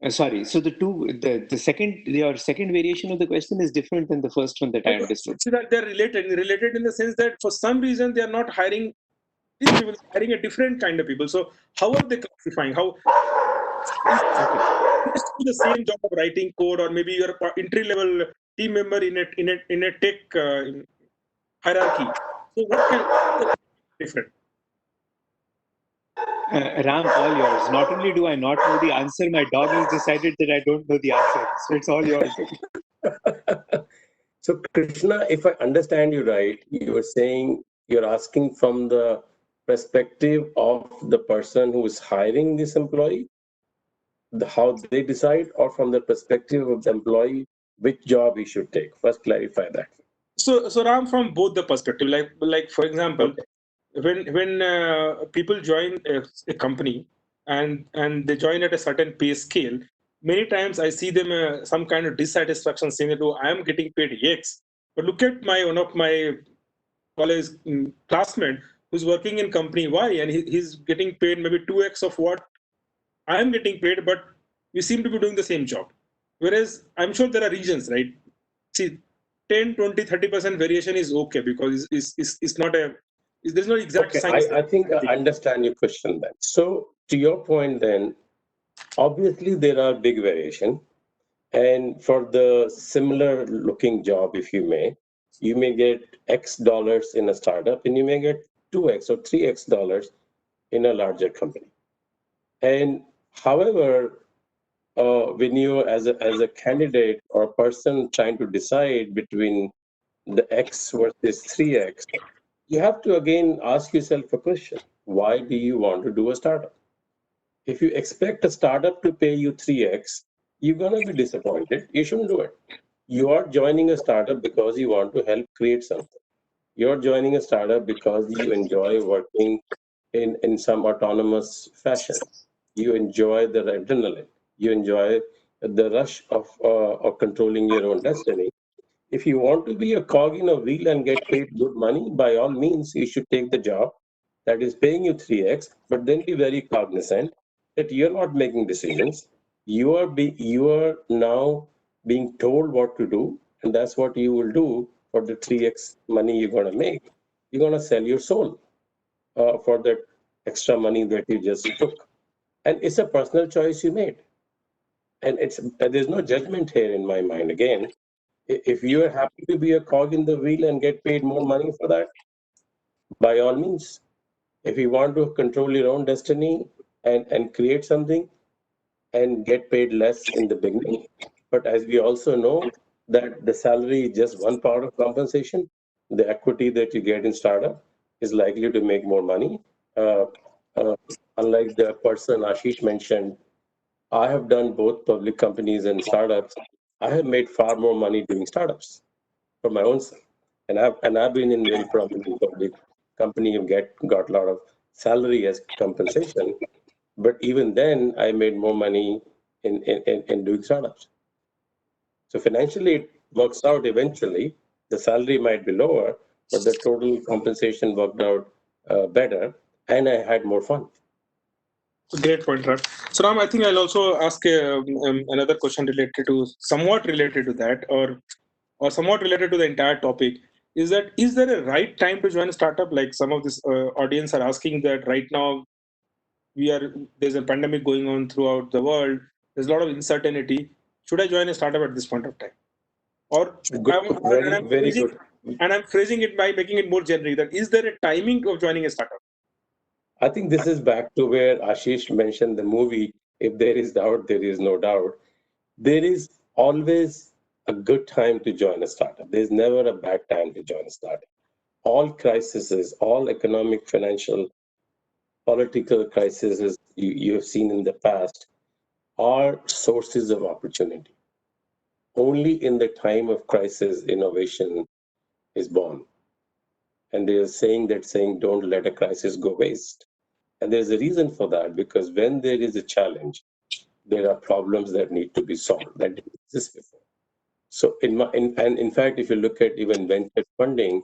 Sorry. So the second, your second variation of the question is different than the first one that I understood. So that they're related in the sense that for some reason they are not hiring these people, hiring a different kind of people. So how are they classifying? How do the same job of writing code, or maybe you're an entry level team member in a tech hierarchy. So what can different? Ram, all yours. Not only do I not know the answer, my dog has decided that I don't know the answer. So it's all yours. So Krishna, if I understand you right, you are saying you're asking from the perspective of the person who is hiring this employee, how they decide, or from the perspective of the employee, which job he should take. First, clarify that. So Ram, from both the perspective, like for example, when people join a company and they join at a certain pay scale, many times I see them some kind of dissatisfaction saying that, oh, I am getting paid X, but look at one of my college classmate who's working in company Y, and he's getting paid maybe 2x of what I am getting paid, but we seem to be doing the same job. Whereas I'm sure there are regions, right? See, 10, 20, 30% variation is okay, because it's not there's no exact science. I think I understand your question then. So to your point then, obviously there are big variation. And for the similar looking job, if you may get X dollars in a startup, and you may get 2X or 3X dollars in a larger company. And however, when you as a candidate or a person trying to decide between the X versus 3X, you have to again ask yourself a question. Why do you want to do a startup? If you expect a startup to pay you 3X, you're going to be disappointed. You shouldn't do it. You are joining a startup because you want to help create something. You're joining a startup because you enjoy working in some autonomous fashion. You enjoy the adrenaline. You enjoy the rush of controlling your own destiny. If you want to be a cog in a wheel and get paid good money, by all means, you should take the job that is paying you 3x, but then be very cognizant that you're not making decisions. You are now being told what to do, and that's what you will do for the 3x money you're going to make. You're going to sell your soul for that extra money that you just took. And it's a personal choice you made. And there's no judgment here in my mind. Again, if you are happy to be a cog in the wheel and get paid more money for that, by all means. If you want to control your own destiny and create something and get paid less in the beginning, but as we also know that the salary is just one part of compensation, the equity that you get in startup is likely to make more money. Uh, uh, Unlike the person Ashish mentioned, I have done both public companies and startups. I have made far more money doing startups for my own self, and I've been in very prominent public company. You got a lot of salary as compensation, but even then, I made more money in doing startups. So financially, it works out eventually. The salary might be lower, but the total compensation worked out better, and I had more fun. Great point, Raj. So now I think I'll also ask another question somewhat related to that, or somewhat related to the entire topic. Is there a right time to join a startup? Like some of this audience are asking that right now there's a pandemic going on throughout the world. There's a lot of uncertainty. Should I join a startup at this point of time? Or Good, very, I'm very good. phrasing it by making it more generic. That is there a timing of joining a startup? I think this is back to where Ashish mentioned the movie, if there is doubt, there is no doubt. There is always a good time to join a startup. There's never a bad time to join a startup. All crises, all economic, financial, political crises you have seen in the past are sources of opportunity. Only in the time of crisis, innovation is born. And there's saying, don't let a crisis go waste. And there's a reason for that, because when there is a challenge, there are problems that need to be solved that didn't exist before. So and in fact, if you look at even venture funding,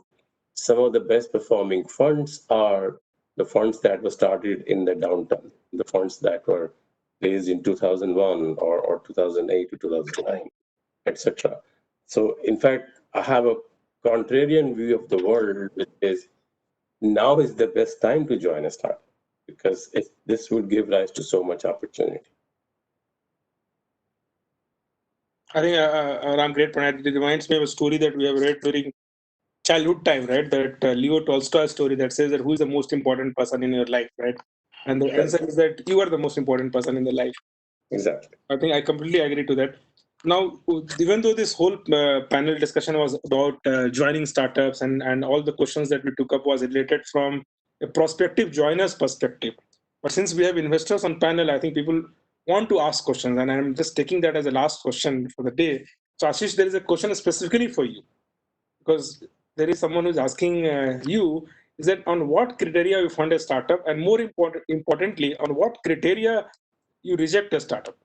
some of the best performing funds are the funds that were started in the downturn, the funds that were raised in 2001 or 2008 to 2009, etc. So in fact, I have a contrarian view of the world, which is now is the best time to join a startup because this would give rise to so much opportunity. I think Ram, great point. It reminds me of a story that we have read during childhood time, right? That Leo Tolstoy story that says that who is the most important person in your life, right? And the answer is that you are the most important person in the life. Exactly. I think I completely agree to that. Now, even though this whole panel discussion was about joining startups and all the questions that we took up was related from a prospective joiner's perspective, but since we have investors on panel, I think people want to ask questions, and I'm just taking that as a last question for the day. So, Ashish, there is a question specifically for you because there is someone who's asking you is that on what criteria you fund a startup, and more importantly, on what criteria you reject a startup.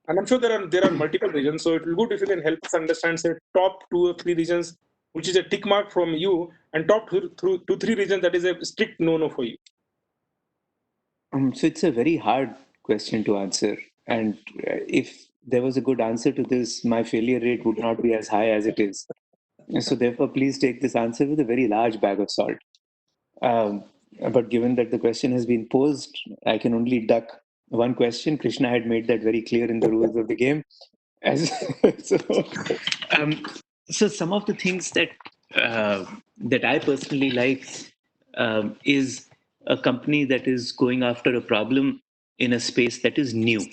And I'm sure there are multiple reasons. So it will be good if you can help us understand, say, top 2 or 3 reasons, which is a tick mark from you, and top two, 3 reasons that is a strict no-no for you. So it's a very hard question to answer. And if there was a good answer to this, my failure rate would not be as high as it is. And so therefore, please take this answer with a very large bag of salt. Um, but given that the question has been posed, I can only duck one question. Krishna had made that very clear in the rules of the game. As, so, um, so some of the things that I personally like is a company that is going after a problem in a space that is new.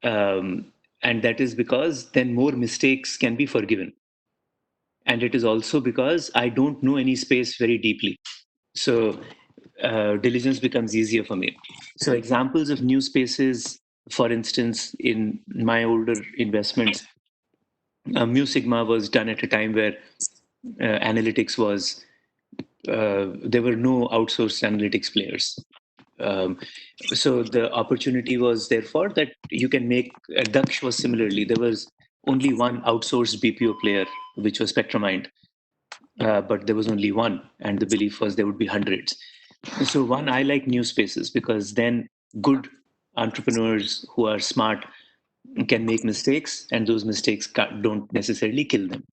And that is because then more mistakes can be forgiven. And it is also because I don't know any space very deeply. So diligence becomes easier for me. So examples of new spaces, for instance, in my older investments, MuSigma was done at a time where analytics was, there were no outsourced analytics players. So the opportunity was therefore that you can make, Daksh was similarly, there was only one outsourced BPO player, which was Spectramind. But there was only one, and the belief was there would be hundreds. So one, I like new spaces because then good entrepreneurs who are smart can make mistakes, and those mistakes don't necessarily kill them.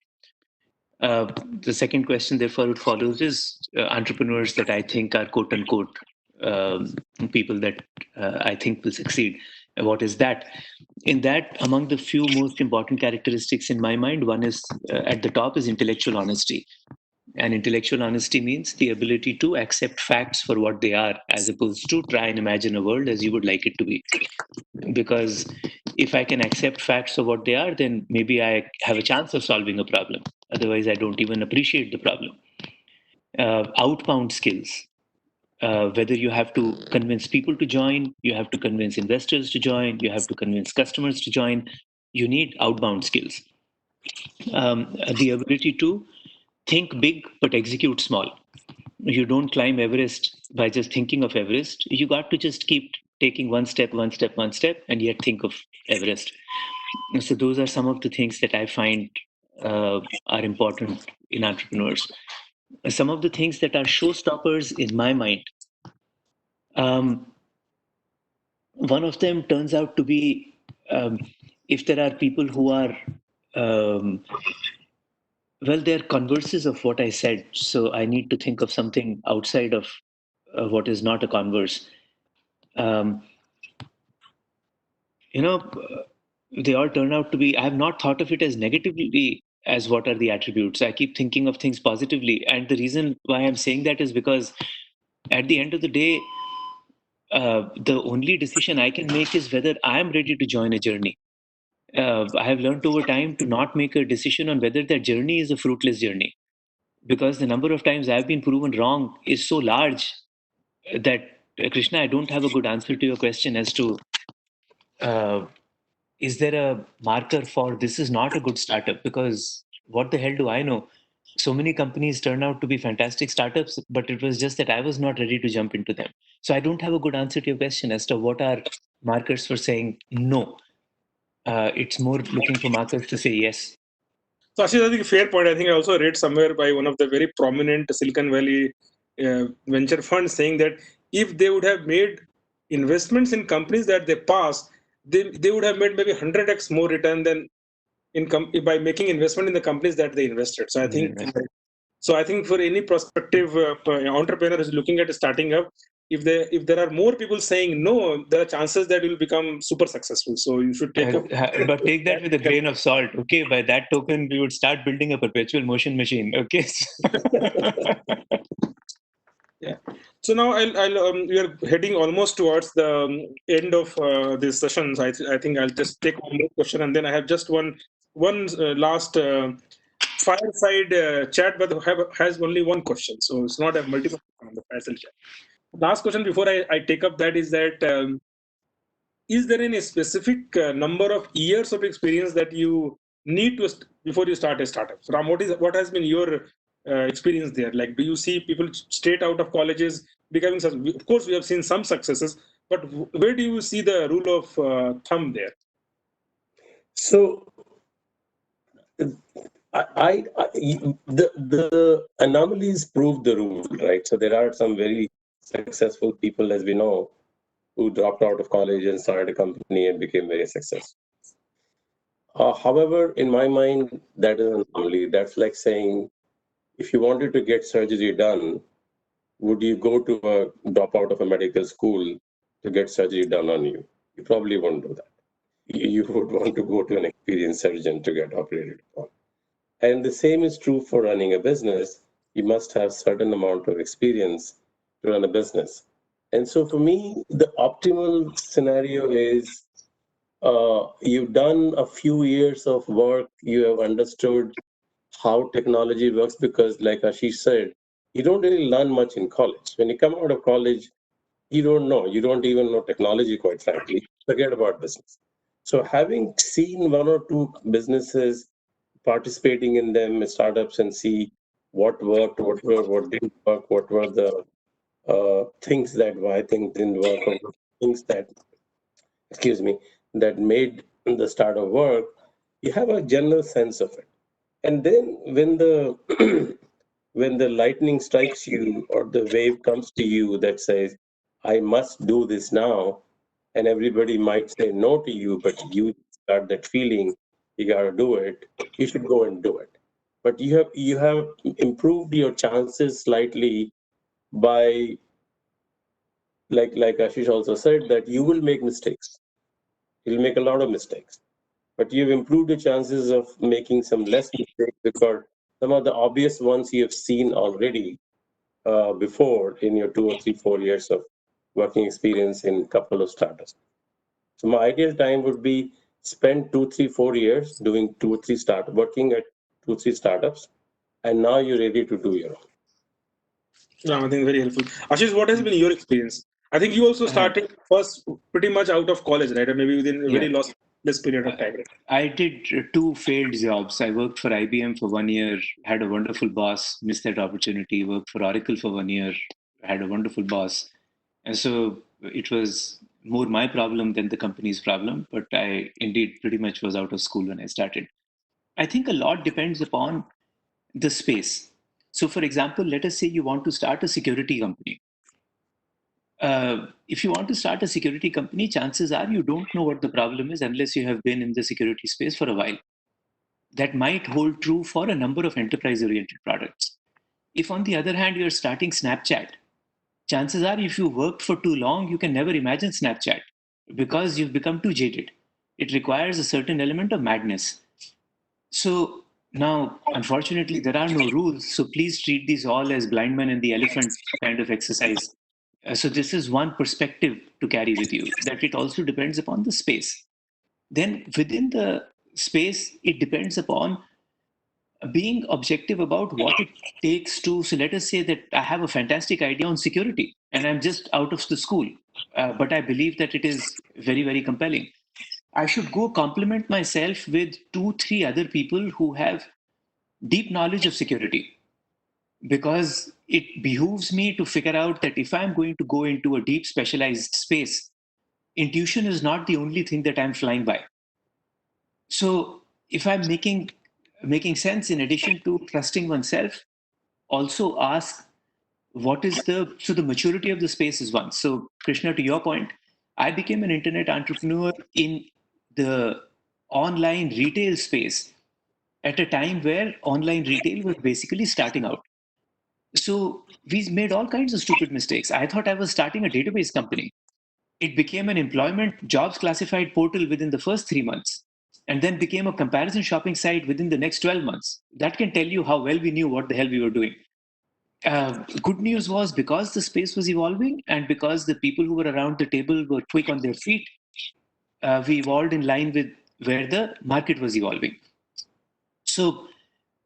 The second question, therefore, it follows is entrepreneurs that I think are quote unquote people that I think will succeed. What is that? In that, among the few most important characteristics in my mind, one is at the top is intellectual honesty. And intellectual honesty means the ability to accept facts for what they are, as opposed to try and imagine a world as you would like it to be. Because if I can accept facts for what they are, then maybe I have a chance of solving a problem. Otherwise, I don't even appreciate the problem. Outbound skills. whether you have to convince people to join, you have to convince investors to join, you have to convince customers to join. You need outbound skills. The ability to think big but execute small. You don't climb Everest by just thinking of Everest. You got to just keep taking one step, and yet think of Everest. So those are some of the things that I find are important in entrepreneurs. Some of the things that are showstoppers in my mind. One of them turns out to be if there are people who are well, they're converses of what I said. So I need to think of something outside of what is not a converse. Um, they all turn out to be, I have not thought of it as negatively as what are the attributes. I keep thinking of things positively. And the reason why I'm saying that is because at the end of the day, the only decision I can make is whether I'm ready to join a journey. I have learned over time to not make a decision on whether that journey is a fruitless journey, because the number of times I've been proven wrong is so large that, Krishna, I don't have a good answer to your question as to is there a marker for this is not a good startup? Because what the hell do I know? So many companies turn out to be fantastic startups, but it was just that I was not ready to jump into them. So I don't have a good answer to your question as to what are markers for saying no. It's more looking for markers to say yes. So Ashish, I think fair point. I think I also read somewhere by one of the very prominent Silicon Valley venture funds saying that if they would have made investments in companies that they pass, they would have made maybe 100x more return than by making investment in the companies that they invested. So I think for any prospective entrepreneur who's looking at starting up, if there are more people saying no, there are chances that you'll become super successful. So you should take but take that with a grain of salt. Okay, by that token, we would start building a perpetual motion machine. Okay. Yeah. So now we are heading almost towards the end of this session. So I think I'll just take one more question, and then I have just one last fireside chat, but has only one question. So it's not a multiple on the fireside chat. Last question before I take up that is that is there any specific number of years of experience that you need to before you start a startup? So Ram, what has been your experience there? Like, do you see people straight out of colleges becoming? Of course, we have seen some successes, but where do you see the rule of thumb there? So, the anomalies prove the rule, right? So there are some very successful people, as we know, who dropped out of college and started a company and became very successful. However, in my mind, that is an anomaly. That's like saying, if you wanted to get surgery done, would you go to drop out of a medical school to get surgery done on you? You probably won't do that. You would want to go to an experienced surgeon to get operated upon. And the same is true for running a business. You must have certain amount of experience to run a business. And so for me, the optimal scenario is you've done a few years of work, you have understood how technology works, because like Ashish said, you don't really learn much in college. When you come out of college, you don't know. You don't even know technology, quite frankly. Forget about business. So having seen one or two businesses, participating in them, startups, and see what worked, what didn't work, what were the things that why things didn't work, or things that, that made the startup work, you have a general sense of it. And then when the when the lightning strikes you, or the wave comes to you that says, I must do this now, and everybody might say no to you, but you got that feeling you got to do it, you should go and do it. But you have improved your chances slightly by, like Ashish also said, that you will make mistakes. You'll make a lot of mistakes, but you've improved your chances of making some less mistakes, because some of the obvious ones you have seen already before in your 2 or 3, 4 years of working experience in a couple of startups. So my ideal time would be spend 2, 3, 4 years doing 2 or 3 working at 2, 3 startups, and now you're ready to do your own. No, I think very helpful. Ashish, what has been your experience? I think you also started first pretty much out of college, right? Or maybe within a very less period of time, right? I did two failed jobs. I worked for IBM for 1 year, had a wonderful boss, missed that opportunity, worked for Oracle for 1 year, had a wonderful boss. And so it was more my problem than the company's problem, but I indeed pretty much was out of school when I started. I think a lot depends upon the space. So, for example, let us say you want to start a security company. If you want to start a security company, chances are you don't know what the problem is unless you have been in the security space for a while. That might hold true for a number of enterprise oriented products. If, on the other hand, you're starting Snapchat, chances are if you worked for too long, you can never imagine Snapchat because you've become too jaded. It requires a certain element of madness. So now, unfortunately, there are no rules. So please treat these all as blind man and the elephant kind of exercise. So this is one perspective to carry with you, that it also depends upon the space. Then within the space, it depends upon being objective about what it takes to. So let us say that I have a fantastic idea on security and I'm just out of the school, but I believe that it is very, very compelling. I should go complement myself with 2, 3 other people who have deep knowledge of security, because it behooves me to figure out that if I'm going to go into a deep specialized space, intuition is not the only thing that I'm flying by. So if I'm making sense, in addition to trusting oneself, also ask what is the maturity of the space is one. So Krishna, to your point, I became an internet entrepreneur in the online retail space at a time where online retail was basically starting out. So we made all kinds of stupid mistakes. I thought I was starting a database company. It became an employment jobs classified portal within the first 3 months, and then became a comparison shopping site within the next 12 months. That can tell you how well we knew what the hell we were doing. Good news was, because the space was evolving and because the people who were around the table were quick on their feet, we evolved in line with where the market was evolving. So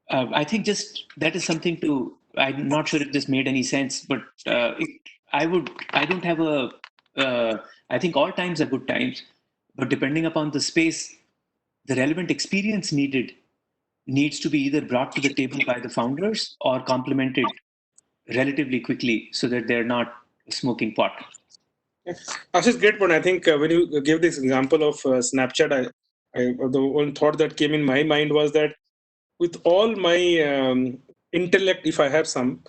I think just that is something to. I'm not sure if this made any sense, but I would. I don't have a. I think all times are good times, but depending upon the space, the relevant experience needed needs to be either brought to the table by the founders or complemented relatively quickly so that they're not a smoking pot. Ashish, great point. I think when you gave this example of Snapchat, the one thought that came in my mind was that with all my intellect, if I have some,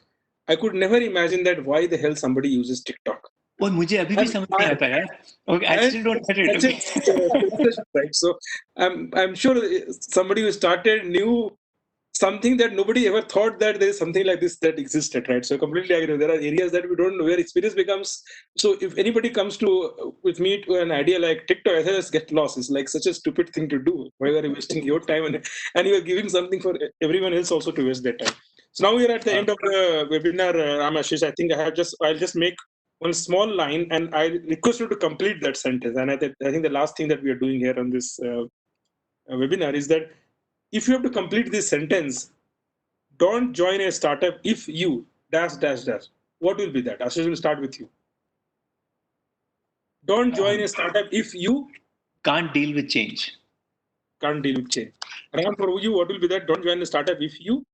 I could never imagine that why the hell somebody uses TikTok. और मुझे अभी भी समझ नहीं आता यार. Okay, I still don't get it. Okay. Right. So I'm sure somebody who started knew something that nobody ever thought that there is something like this that existed, right? So completely agree. There are areas that we don't know where experience becomes. So if anybody comes to with me to an idea like TikTok, I say just get lost. It's like such a stupid thing to do. Why are you wasting your time and you are giving something for everyone else also to waste their time? So now we are at the end of the webinar, Ashish. I think I'll just make one small line and I request you to complete that sentence. And I think the last thing that we are doing here on this webinar is that if you have to complete this sentence, don't join a startup if you dash dash dash. What will be that? Ashish will start with you. Don't join a startup if you can't deal with change. Can't deal with change. Ram, for you, what will be that? Don't join a startup if you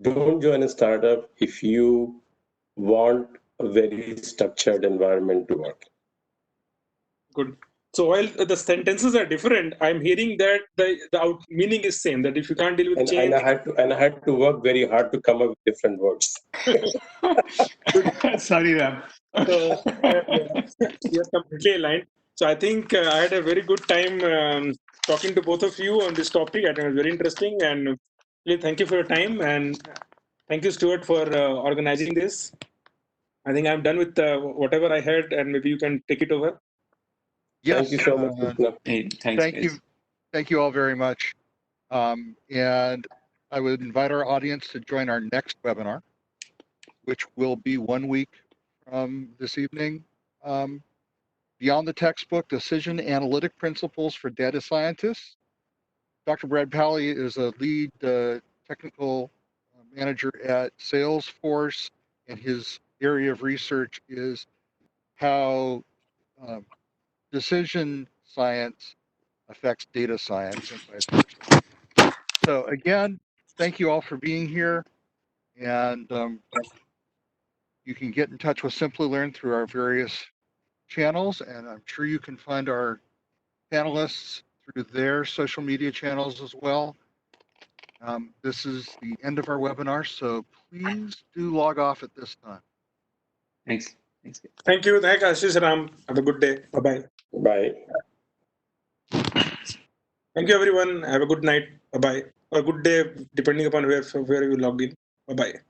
don't join a startup if you want a very structured environment to work. Good. So while the sentences are different, I'm hearing that the meaning is same. That if you can't deal with change, and I had to work very hard to come up with different words. Sorry, Ram. So you're completely aligned. So I think I had a very good time talking to both of you on this topic. I think it was very interesting, and really thank you for your time, and thank you, Stuart, for organizing this. I think I'm done with whatever I had, and maybe you can take it over. Yes. Thank you so much. Hey, thanks, thank guys. you. Thank you all very much. And I would invite our audience to join our next webinar, which will be 1 week from this evening. Beyond the Textbook, Decision Analytic Principles for Data Scientists. Dr. Brad Pally is a lead technical manager at Salesforce and his area of research is how decision science affects data science and vice versa. So again, thank you all for being here, and you can get in touch with Simplilearn through our various channels, and I'm sure you can find our panelists through their social media channels as well. This is the end of our webinar, so please do log off at this time. Thanks. Thanks. Thank you. Thank you, Ashish Ram. Have a good day. Bye-bye. Bye. Thank you, everyone. Have a good night. Bye-bye. Or good day, depending upon where you logged in. Bye-bye.